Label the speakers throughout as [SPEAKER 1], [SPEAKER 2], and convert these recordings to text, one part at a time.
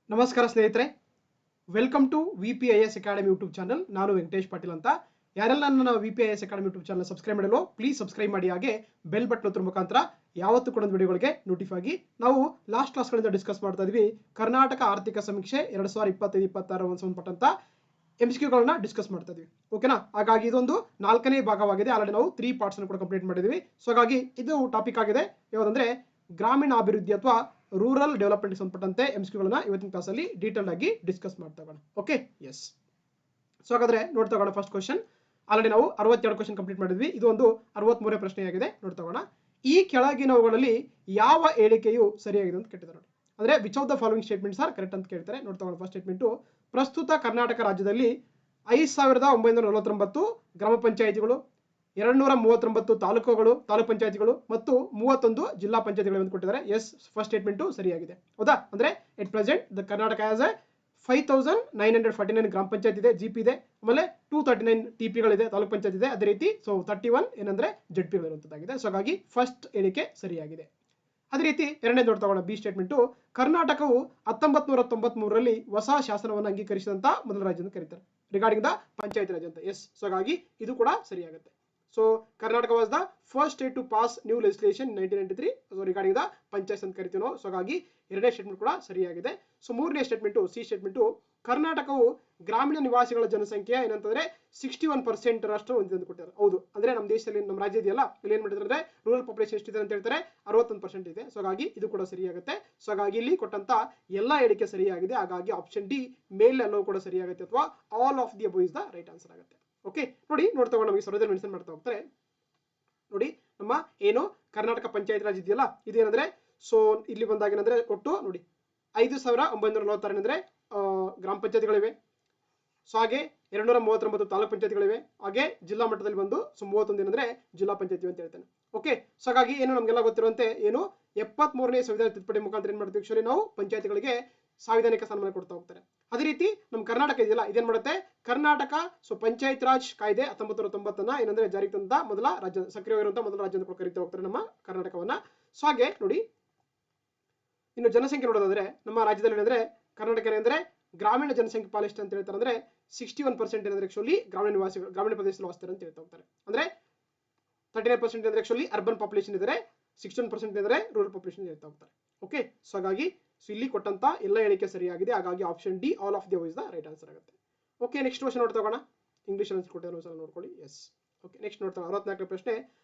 [SPEAKER 1] ನಮಸ್ಕಾರ ಸ್ನೇಹಿತರೆ, welcome to VPIS academy YouTube channel. ನಾನು ವೆಂಕಟೇಶ್ ಪಾಟೀಲ್ ಅಂತ. ಯಾರೆಲ್ಲ ನನ್ನ VPIS academy YouTube channel subscribe ಮಾಡಲು ಪ್ಲೀಸ್ ಸಬ್ಸ್ಕ್ರೈಬ್ ಮಾಡಿ. ಹಾಗೆ ಬೆಲ್ ಬಟನ್ ಒತ್ತುವ ಮುಖಾಂತರ ಯಾವತ್ತೂ ಕೂಡ ವಿಡಿಯೋಗಳಿಗೆ ನೋಟಿಫೈ ಆಗಿ. ನಾವು ಲಾಸ್ಟ್ ಕ್ಲಾಸ್ಗಳಿಂದ ಡಿಸ್ಕಸ್ ಮಾಡ್ತಾ ಇದ್ವಿ ಕರ್ನಾಟಕ ಆರ್ಥಿಕ ಸಮೀಕ್ಷೆ 2025-26 ಸಂಬಂಧಪಟ್ಟಂತ MCQಗಳನ್ನ ಡಿಸ್ಕಸ್ ಮಾಡ್ತಾ ಇದ್ವಿ. ಓಕೆನಾ? ಹಾಗಾಗಿ ಇದೊಂದು 4ನೇ ಭಾಗವಾಗಿದೆ. ಆಲ್ರೆಡಿ ನಾವು 3 ಪಾರ್ಟ್ಸ್ ಅನ್ನು ಕೂಡ ಕಂಪ್ಲೀಟ್ ಮಾಡಿದ್ವಿ. ಸೊ ಹಾಗಾಗಿ ಇದು ಟಾಪಿಕ್ ಆಗಿದೆ ಯಾವುದಂದ್ರೆ ಗ್ರಾಮೀಣ ಅಭಿವೃದ್ಧಿ ಅಥವಾ ರೂರಲ್ ಡೆವಲಪ್ಮೆಂಟ್ ಸಂಬಂಧಪಟ್ಟಂತೆ MCQಗಳನ್ನ ಇವತ್ತಿನ ಕ್ಲಾಸಲ್ಲಿ ಡೀಟೇಲ್ ಆಗಿ ಡಿಸ್ಕಸ್ ಮಾಡ್ತಾ ಹೋಗೋಣ. Okay, S. ಸೊ ಹಾಗಾದ್ರೆ ನೋಡ್ತಾ ಹೋಗೋಣ. ಫಸ್ಟ್ ಕ್ವಶನ್ ಆಲ್ರೆಡಿ ನಾವು 62 ಕ್ವಶನ್ ಕಂಪ್ಲೀಟ್ ಮಾಡಿದ್ವಿ. ಇದು ಒಂದು 63ನೇ ಪ್ರಶ್ನೆಯಾಗಿದೆ. ನೋಡ್ತಾ ಹೋಗೋಣ. ಈ ಕೆಳಗಿನವುಗಳಲ್ಲಿ ಯಾವ ಹೇಳಿಕೆಯು ಸರಿಯಾಗಿದೆ ಅಂತ ಕೇಳಿದ್ದಾರೆ ನೋಡಿ. ಅಂದ್ರೆ which of the following statements are correct ಅಂತ ಕೇಳ್ತಾರೆ. ನೋಡ್ತಾ ಹೋಗೋಣ. ಫಸ್ಟ್ ಸ್ಟೇಟ್ಮೆಂಟು, ಪ್ರಸ್ತುತ ಕರ್ನಾಟಕ ರಾಜ್ಯದಲ್ಲಿ 5949 ಗ್ರಾಮ ಪಂಚಾಯಿತಿಗಳು, 239 ತಾಲೂಕು ಪಂಚಾಯಿತಿಗಳು ಮತ್ತು 31 ಜಿಲ್ಲಾ ಪಂಚಾಯಿತಿಗಳು ಅಂತ ಕೊಟ್ಟಿದ್ದಾರೆ. ಎಸ್, ಫಸ್ಟ್ ಸ್ಟೇಟ್ಮೆಂಟು ಸರಿಯಾಗಿದೆ. ಹೌದಾ? ಅಂದ್ರೆ at present the Karnataka has 5949 ಗ್ರಾಮ ಪಂಚಾಯತ್ ಇದೆ, GP ಇದೆ, ಆಮೇಲೆ 239 TPಗಳಿದೆ, ತಾಲೂಕು ಪಂಚಾಯತ್ ಇದೆ. ಅದೇ ರೀತಿ 31 ಏನಂದ್ರೆ ZPಗಳು ಇರುವಂತದ್ದಾಗಿದೆ. ಸೊ ಹಾಗಾಗಿ ಫಸ್ಟ್ ಹೇಳಿಕೆ ಸರಿಯಾಗಿದೆ. ಅದೇ ರೀತಿ ಎರಡನೇ ನೋಡ್ತಾ ಹೋಗೋಣ. ಬಿ ಸ್ಟೇಟ್ಮೆಂಟು, ಕರ್ನಾಟಕವು 1993ರಲ್ಲಿ ಹೊಸ ಶಾಸನವನ್ನು ಅಂಗೀಕರಿಸಿದಂತ ಮೊದಲ ರಾಜ್ಯ ಅಂತ ಕರೀತಾರೆ ರಿಗಾರ್ಡಿಂಗ್ ದ ಪಂಚಾಯತ್ ರಾಜ್ ಅಂತ. ಎಸ್, ಸೊ ಹಾಗಾಗಿ ಇದು ಕೂಡ ಸರಿಯಾಗುತ್ತೆ. So Karnataka was the first state to pass new legislation 1993 regarding the panchayat ಅಂತ ಕರಿತೀವಿ ನಾವು. ಸೊ ಹಾಗಾಗಿ ಎರಡನೇ ಸ್ಟೇಟ್ಮೆಂಟ್ ಕೂಡ ಸರಿಯಾಗಿದೆ. ಸೊ ಮೂರನೇ ಸ್ಟೇಟ್ಮೆಂಟು, ಸಿ ಸ್ಟೇಟ್ಮೆಂಟು, ಕರ್ನಾಟಕವು ಗ್ರಾಮೀಣ ನಿವಾಸಿಗಳ ಜನಸಂಖ್ಯೆ ಏನಂತಂದ್ರೆ 61% ರಷ್ಟು ಹೊಂದಿದೆ ಅಂತ ಕೊಟ್ಟಿದ್ದಾರೆ. ಹೌದು, ಅಂದ್ರೆ ನಮ್ಮ ದೇಶದಲ್ಲಿ ನಮ್ಮ ರಾಜ್ಯ ಇದೆಯಲ್ಲ, ಇಲ್ಲಿ ಏನ್ ಮಾಡಿದ್ರೆ ರೂರಲ್ ಪಾಪ್ಯುಲೇಷನ್ ಎಷ್ಟಿದೆ ಅಂತ ಹೇಳ್ತಾರೆ, 61% ಇದೆ. ಸೊ ಹಾಗಾಗಿ ಇದು ಕೂಡ ಸರಿಯಾಗುತ್ತೆ. ಸೊ ಹಾಗಾಗಿ ಇಲ್ಲಿ ಕೊಟ್ಟಂತ ಎಲ್ಲ ಹೇಳಿಕೆ ಸರಿಯಾಗಿದೆ. ಹಾಗಾಗಿ ಆಪ್ಷನ್ ಡಿ ಮೇಲ್ ಎಲ್ಲವೂ ಕೂಡ ಸರಿಯಾಗುತ್ತೆ, ಅಥವಾ all of the above is the right answer ಆಗುತ್ತೆ. ಓಕೆ, ನೋಡಿ ನೋಡ್ತಾ ಹೋಗೋಣ. ನಮಗೆ ಸರೋಜರ್ ಮೆನ್ಷನ್ ಮಾಡ್ತಾ ಹೋಗ್ತಾರೆ ನೋಡಿ. ನಮ್ಮ ಏನು ಕರ್ನಾಟಕ ಪಂಚಾಯತ್ ರಾಜ್ ಇದೆಯಲ್ಲ, ಇದೇನಂದ್ರೆ ಸೊ ಇಲ್ಲಿ ಬಂದಾಗ ಏನಂದ್ರೆ ಒಟ್ಟು ನೋಡಿ 5946 ಅಂದ್ರೆ ಗ್ರಾಮ ಪಂಚಾಯತಿಗಳಿವೆ. ಸೊ ಹಾಗೆ 239 ತಾಲೂಕು ಪಂಚಾಯತಿಗಳಿವೆ. ಹಾಗೆ ಜಿಲ್ಲಾ ಮಟ್ಟದಲ್ಲಿ ಬಂದು 31 ಏನಂದ್ರೆ ಜಿಲ್ಲಾ ಪಂಚಾಯತಿ ಅಂತ ಹೇಳ್ತಾನೆ. ಓಕೆ, ಸೊ ಹಾಗಾಗಿ ಏನು ನಮ್ಗೆಲ್ಲ ಗೊತ್ತಿರುವಂತೆ ಏನು 73ನೇ ಸಂವಿಧಾನ ತಿದ್ದುಪಡಿ ಮುಖಾಂತರ ಏನ್ ಮಾಡ್ತೀವಿ, ಆಕ್ಚುಲಿ ನಾವು ಪಂಚಾಯತಿಗಳಿಗೆ ಸಾಂವಿಧಾನಿಕ ಸ್ಥಾನಮಾನ ಕೊಡ್ತಾ ಹೋಗ್ತಾರೆ. ಅದೇ ರೀತಿ ನಮ್ಮ ಕರ್ನಾಟಕ ಇದೆಯಲ್ಲ, ಇದೇನ್ ಮಾಡುತ್ತೆ, ಕರ್ನಾಟಕ ಸೊ ಪಂಚಾಯತ್ ರಾಜ್ ಕಾಯ್ದೆ 1990 ಏನಂದ್ರೆ ಜಾರಿಗೆ ತಂದ ಮೊದಲ ರಾಜ್ಯ, ಸಕ್ರಿಯವಾಗಿರುವಂತಹ ಮೊದಲ ರಾಜ್ಯ ಅಂತ ಕರೀತಾ ಹೋಗ್ತಾರೆ ನಮ್ಮ ಕರ್ನಾಟಕವನ್ನ. ಸೊ ಹಾಗೆ ನೋಡಿ, ಇನ್ನು ಜನಸಂಖ್ಯೆ ನೋಡೋದಾದ್ರೆ ನಮ್ಮ ರಾಜ್ಯದಲ್ಲಿ ಏನಂದ್ರೆ ಕರ್ನಾಟಕ ಏನಂದ್ರೆ ಗ್ರಾಮೀಣ ಜನಸಂಖ್ಯೆ ಪಾಲು ಎಷ್ಟು ಅಂತ ಹೇಳ್ತಾರೆ ಅಂದ್ರೆ 61% ಏನಂದ್ರೆ ಆಕ್ಚುಲಿ ಗ್ರಾಮೀಣ ನಿವಾಸಿಗಳು, ಗ್ರಾಮೀಣ ಪ್ರದೇಶದಲ್ಲಿ ವಾಸಿಸ್ತಾರೆ ಅಂತ ಹೇಳ್ತಾ ಹೋಗ್ತಾರೆ. ಅಂದ್ರೆ 39% ಅಂದ್ರೆ ಆಕ್ಚುಲಿ ಅರ್ಬನ್ ಪಾಪ್ಯುಲೇಷನ್ ಇದ್ದಾರೆ, 61% ಅಂದ್ರೆ ರೂರಲ್ ಪಾಪ್ಯುಲೇಷನ್ ಹೇಳ್ತಾ ಹೋಗ್ತಾರೆ. ಓಕೆ, ಸೊ ಹಾಗಾಗಿ ಸೊ ಇಲ್ಲಿ ಕೊಟ್ಟಂತ ಎಲ್ಲ ಹೇಳಿಕೆ ಸರಿಯಾಗಿದೆ. ಹಾಗಾಗಿ option D all of the above is the right answer ಆಗುತ್ತೆ. ಓಕೆ, ನೆಕ್ಸ್ಟ್ ಕ್ವಶನ್ ನೋಡ್ತಾ ಹೋಗೋಣ. ಇಂಗ್ಲಿಷ್ ಅಲ್ಲಿ ಕೊಟ್ಟಿರೋ ಸಲ ನೋಡ್ಕೊಳ್ಳಿ. ಎಸ್, ಓಕೆ, ನೆಕ್ಸ್ಟ್ ನೋಡ್ತಾ 64ನೇ ಪ್ರಶ್ನೆ,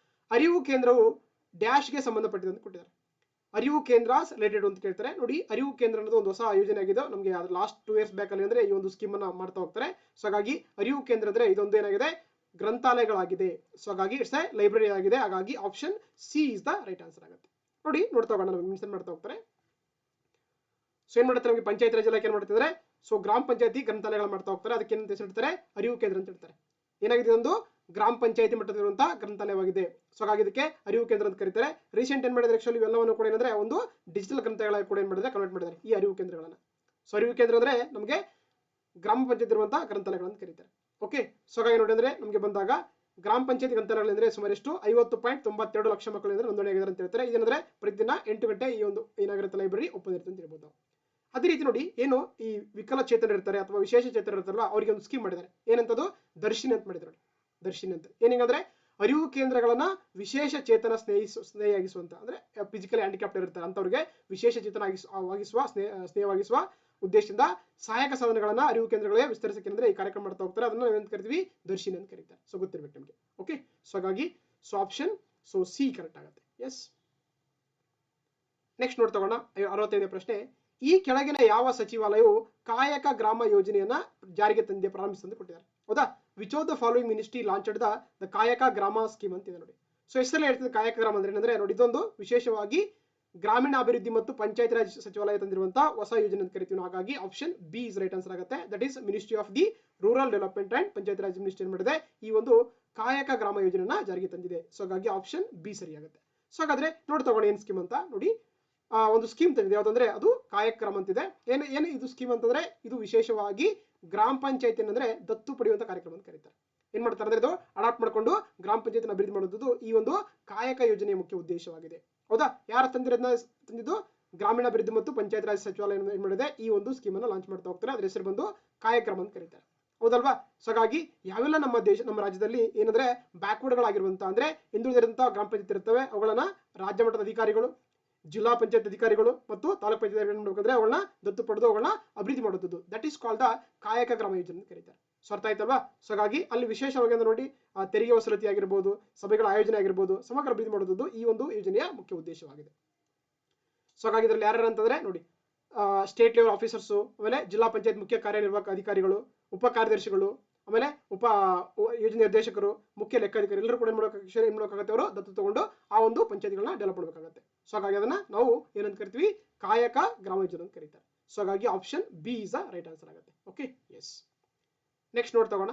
[SPEAKER 1] ಅರಿವು ಕೇಂದ್ರವು ಡ್ಯಾಶ್ಗೆ ಸಂಬಂಧಪಟ್ಟಿದೆ ಅಂತ ಕೊಟ್ಟಿದ್ದಾರೆ. ಅರಿವು ಕೇಂದ್ರ ರಿಲೇಟೆಡ್ ಅಂತ ಕೇಳ್ತಾರೆ ನೋಡಿ. ಅರಿವು ಕೇಂದ್ರ ಅನ್ನೋದು ಒಂದು ಹೊಸ ಯೋಜನೆ ಆಗಿದೆ ನಮಗೆ. ಲಾಸ್ಟ್ 2 years ಬ್ಯಾಕ್ ಅಲ್ಲಿ ಅಂದ್ರೆ ಈ ಒಂದು ಸ್ಕೀಮ್ ಅನ್ನ ಮಾಡ್ತಾ ಹೋಗ್ತಾರೆ. ಸೊ ಹಾಗಾಗಿ ಅರಿವು ಕೇಂದ್ರ ಅಂದ್ರೆ ಇದೊಂದು ಏನಾಗಿದೆ, ಗ್ರಂಥಾಲಯಗಳಾಗಿದೆ. ಸೊ ಹಾಗಾಗಿ ಇಟ್ಸ್ ಎ ಲೈಬ್ರರಿ ಆಗಿದೆ. ಹಾಗಾಗಿ option C is the right answer ಆಗುತ್ತೆ. ನೋಡಿ ನೋಡ್ತಾ ಹೋಗೋಣ. ನಮಗೆ ಮೆನ್ಷನ್ ಮಾಡ್ತಾ ಹೋಗ್ತಾರೆ. ಸೊ ಏನ್ ಮಾಡುತ್ತೆ, ನಮಗೆ ಪಂಚಾಯತ್ ರಾಜ್ ಇಲಾಖೆ ಏನ್ ಮಾಡ್ತಿದ್ರೆ, ಸೊ ಗ್ರಾಮ ಪಂಚಾಯತಿ ಗ್ರಂಥಾಲಯಗಳು ಮಾಡ್ತಾ ಹೋಗ್ತಾರೆ. ಅದಕ್ಕೆ ಏನಂತ ಹೇಳ್ತಾರೆ, ಅರಿವು ಕೇಂದ್ರ ಅಂತ ಹೇಳ್ತಾರೆ. ಏನಾಗಿದೆ, ಒಂದು ಗ್ರಾಮ ಪಂಚಾಯತಿ ಮಟ್ಟದಲ್ಲಿರುವಂತಹ ಗ್ರಂಥಾಲಯವಾಗಿದೆ. ಸೊ ಹಾಗಾಗಿ ಇದಕ್ಕೆ ಅರಿವು ಕೇಂದ್ರ ಅಂತ ಕರೀತಾರೆ. ರೀಸೆಂಟ್ ಏನ್ ಮಾಡಿದ್ರೆ ಆಕ್ಚುಲಿ ಇವೆಲ್ಲವನ್ನು ಕೂಡ ಏನಂದ್ರೆ ಒಂದು ಡಿಜಿಟಲ್ ಗ್ರಂಥಾಲಯ ಕೂಡ ಏನ್ ಮಾಡಿದ್ರೆ ಕನ್ವರ್ಟ್ ಮಾಡಿದ್ದಾರೆ ಈ ಅರಿವು ಕೇಂದ್ರಗಳನ್ನ. ಸೊ ಅರಿವು ಕೇಂದ್ರ ಅಂದ್ರೆ ನಮಗೆ ಗ್ರಾಮ ಪಂಚಾಯತ್ ಇರುವಂತಹ ಗ್ರಂಥಾಲಯಗಳನ್ನು ಕರೀತಾರೆ. ಓಕೆ, ಸೊ ಹಾಗಾಗಿ ನೋಡಿ ಅಂದ್ರೆ ನಮಗೆ ಬಂದಾಗ ಗ್ರಾಮ ಪಂಚಾಯತ್ ಗ್ರಂಥಾಲಯಗಳಿಂದ್ರೆ ಸುಮಾರು ಎಷ್ಟು 50.92 ಲಕ್ಷ ಮಕ್ಕಳು ಅಂದ್ರೆ ನೋಂದಣಿ ಆಗಿದ್ದಾರೆ ಅಂತ ಹೇಳ್ತಾರೆ. ಇದೇನಂದ್ರೆ ಪ್ರತಿದಿನ 8 ಗಂಟೆ ಈ ಒಂದು ಏನಾಗಿರುತ್ತೆ ಲೈಬ್ರರಿ ಓಪನ್ ಇರುತ್ತೆ ಅಂತ ಹೇಳ್ಬೋದು. ಅದೇ ರೀತಿ ನೋಡಿ, ಏನು ಈ ವಿಕಲಚೇತನ ಇರ್ತಾರೆ ಅಥವಾ ವಿಶೇಷ ಚೇತನ ಇರ್ತಾರಲ್ಲ, ಅವರಿಗೆ ಒಂದು ಸ್ಕೀಮ್ ಮಾಡಿದ್ದಾರೆ. ಏನಂತದ್ದು, ದರ್ಶಿನಿ ಅಂತ ಮಾಡಿದ್ದಾರೆ. ದರ್ಶಿನಿ ಅಂತ ಏನಿಂಗಂದ್ರೆ ಅರಿವು ಕೇಂದ್ರಗಳನ್ನ ವಿಶೇಷ ಚೇತನ ಸ್ನೇಹಿಯಾಗಿಸುವಂತ, ಅಂದ್ರೆ ಫಿಸಿಕಲಿ ಹ್ಯಾಂಡಿಕ್ಯಾಪ್ಟ್ ಇರ್ತಾರೆ ಅಂತವ್ರಿಗೆ ವಿಶೇಷ ಚೇತನ ಸ್ನೇಹವಾಗಿಸುವ ಉದ್ದೇಶದಿಂದ ಸಹಾಯಕ ಸಾಧನಗಳನ್ನ ಅರಿವು ಕೇಂದ್ರಗಳಿಗೆ ವಿಸ್ತರಿಸಕ್ಕೆ ಅಂದ್ರೆ ಈ ಕಾರ್ಯಕ್ರಮ ಮಾಡ್ತಾ ಹೋಗ್ತಾರೆ. ಅದನ್ನ ನಾವೇನು ಕರಿತೀವಿ, ದರ್ಶಿನಿ ಅಂತ ಕರೀತಾರೆ. ಸೊ ಗೊತ್ತಿರ್ಬೇಕು ನಿಮಗೆ. ಓಕೆ, ಸೊ ಹಾಗಾಗಿ so option so C correct ಆಗುತ್ತೆ. ಎಸ್, ನೆಕ್ಸ್ಟ್ ನೋಡ್ತಾ ಹೋಗೋಣ. 65ನೇ ಪ್ರಶ್ನೆ, ಈ ಕೆಳಗಿನ ಯಾವ ಸಚಿವಾಲಯವು ಕಾಯಕ ಗ್ರಾಮ ಯೋಜನೆಯನ್ನ ಜಾರಿಗೆ ತಂದೆ ಪ್ರಾರಂಭಿಸಿದೆ ಕೊಟ್ಟಿದ್ದಾರೆ. ಹೌದಾ? Which of the following ministry launched the ಕಾಯಕ ಗ್ರಾಮ ಸ್ಕೀಮ್ ಅಂತ ಇದೆ ನೋಡಿ. ಸೊ ಹೆಸರಲ್ಲಿ ಹೇಳ್ತಿದೆ ಕಾಯಕ ಗ್ರಾಮ ಅಂದ್ರೆ ಏನಂದ್ರೆ ನೋಡಿ, ಇದೊಂದು ವಿಶೇಷವಾಗಿ ಗ್ರಾಮೀಣಾಭಿವೃದ್ಧಿ ಮತ್ತು ಪಂಚಾಯತ್ ರಾಜ್ ಸಚಿವಾಲಯ ತಂದಿರುವಂತಹ ಹೊಸ ಯೋಜನೆ ಅಂತ ಕರಿತೀವಿ. ಹಾಗಾಗಿ option B is right answer ಆಗುತ್ತೆ. That is ministry of the rural development and panchayat raj ministry ಮಾಡಿದೆ ಈ ಒಂದು ಕಾಯಕ ಗ್ರಾಮ ಯೋಜನೆಯನ್ನ ಜಾರಿಗೆ ತಂದಿದೆ. ಸೊ ಹಾಗಾಗಿ ಆಪ್ಷನ್ ಬಿ ಸರಿಯಾಗುತ್ತೆ. ಸೊ ಹಾಗಾದ್ರೆ ನೋಡಿ ತಗೋಣ ಏನ್ ಸ್ಕೀಮ್ ಅಂತ ನೋಡಿ. ಒಂದು ಸ್ಕೀಮ್ ತಂದಿದೆ, ಯಾವ್ದಂದ್ರೆ ಅದು ಕಾಯಕ ಗ್ರಾಮ ಅಂತಿದೆ. ಏನು ಇದು ಸ್ಕೀಮ್ ಅಂತಂದ್ರೆ ಇದು ವಿಶೇಷವಾಗಿ ಗ್ರಾಮ ಪಂಚಾಯತ್ ಏನಂದ್ರೆ ದತ್ತು ಪಡೆಯುವಂತ ಕಾರ್ಯಕ್ರಮ ಅಂತ ಕರೀತಾರೆ. ಏನ್ ಮಾಡ್ತಾರೆ ಅಂದ್ರೆ ಇದು ಅಡಾಪ್ಟ್ ಮಾಡ್ಕೊಂಡು ಗ್ರಾಮ ಪಂಚಾಯತ್ ಅಭಿವೃದ್ಧಿ ಮಾಡುವುದು ಈ ಒಂದು ಕಾಯಕ ಯೋಜನೆಯ ಮುಖ್ಯ ಉದ್ದೇಶವಾಗಿದೆ. ಹೌದಾ? ಯಾರು ತಂದಿದ್ದು ಗ್ರಾಮೀಣಾಭಿವೃದ್ಧಿ ಮತ್ತು ಪಂಚಾಯತ್ ರಾಜ್ ಸಚಿವಾಲಯ ಏನ್ ಮಾಡಿದೆ, ಈ ಒಂದು ಸ್ಕೀಮ್ ಅನ್ನು ಲಾಂಚ್ ಮಾಡ್ತಾ ಹೋಗ್ತಾರೆ. ಅದ್ರ ಹೆಸರು ಬಂದು ಕಾಯಕ್ರಮ ಅಂತ ಕರೀತಾರೆ. ಹೌದಲ್ವಾ? ಸೊ ಹಾಗಾಗಿ ಯಾವೆಲ್ಲ ನಮ್ಮ ರಾಜ್ಯದಲ್ಲಿ ಏನಂದ್ರೆ ಬ್ಯಾಕ್ವರ್ಡ್ ಗಳಾಗಿರುವಂತ ಅಂದ್ರೆ ಹಿಂದುಳಿದಿರುವಂತಹ ಗ್ರಾಮ ಪಂಚಾಯತ್ ಇರ್ತವೆ, ಅವುಗಳನ್ನ ರಾಜ್ಯ ಮಟ್ಟದ ಅಧಿಕಾರಿಗಳು, ಜಿಲ್ಲಾ ಪಂಚಾಯತ್ ಅಧಿಕಾರಿಗಳು ಮತ್ತು ತಾಲೂಕು ಪಂಚಾಯತ್ ಏನ್ ಮಾಡ್ಬೇಕಂದ್ರೆ ಅವುಗಳನ್ನ ದತ್ತು ಪಡೆದು ಅವುಗಳನ್ನ ಅಭಿವೃದ್ಧಿ ಮಾಡುವುದು. ದಟ್ ಈಸ್ ಕಾಲ್ಡ್ ದ ಕಾಯಕ ಗ್ರಾಮ ಯೋಜನೆ ಅಂತ ಕರೀತಾರೆ. ಸೊ ಅರ್ಥ ಆಯ್ತಲ್ವಾ? ಸೊ ಹಾಗಾಗಿ ಅಲ್ಲಿ ವಿಶೇಷವಾಗಿ ನೋಡಿ ತೆರಿಗೆ ವಸೂಲತಿ ಆಗಿರ್ಬೋದು, ಸಭೆಗಳ ಆಯೋಜನೆ ಆಗಿರ್ಬೋದು, ಸಮಗ್ರ ಅಭಿವೃದ್ಧಿ ಮಾಡುವುದು ಈ ಒಂದು ಯೋಜನೆಯ ಮುಖ್ಯ ಉದ್ದೇಶವಾಗಿದೆ. ಸೊ ಹಾಗಾಗಿ ಇದರಲ್ಲಿ ಯಾರು ಅಂತಂದ್ರೆ ನೋಡಿ ಸ್ಟೇಟ್ ಲೆವೆಲ್ ಆಫೀಸರ್ಸು, ಆಮೇಲೆ ಜಿಲ್ಲಾ ಪಂಚಾಯತ್ ಮುಖ್ಯ ಕಾರ್ಯನಿರ್ವಾಹಕ ಅಧಿಕಾರಿಗಳು, ಉಪ ಕಾರ್ಯದರ್ಶಿಗಳು, ಆಮೇಲೆ ಯೋಜನೆ ನಿರ್ದೇಶಕರು, ಮುಖ್ಯ ಲೆಕ್ಕಾಧಿಕಾರಿ ಎಲ್ಲರೂ ಕೂಡ ಏನ್ ಮಾಡಬೇಕಾಗುತ್ತೆ, ಅವರು ದತ್ತು ತಗೊಂಡು ಆ ಒಂದು ಪಂಚಾಯತ್ಗಳನ್ನ ಡೆವಲಪ್ ಮಾಡಬೇಕಾಗುತ್ತೆ. ಸೊ ಹಾಗಾಗಿ ಅದನ್ನ ನಾವು ಏನಂತ ಕರಿತೀವಿ, ಕಾಯಕ ಗ್ರಾಮ ಯೋಜನೆ ಅಂತ ಕರೀತಾರೆ. ಸೊ ಹಾಗಾಗಿ option B is the right answer ಆಗುತ್ತೆ. Okay, yes. ನೆಕ್ಸ್ಟ್ ನೋಡ್ ತಗೋಣ.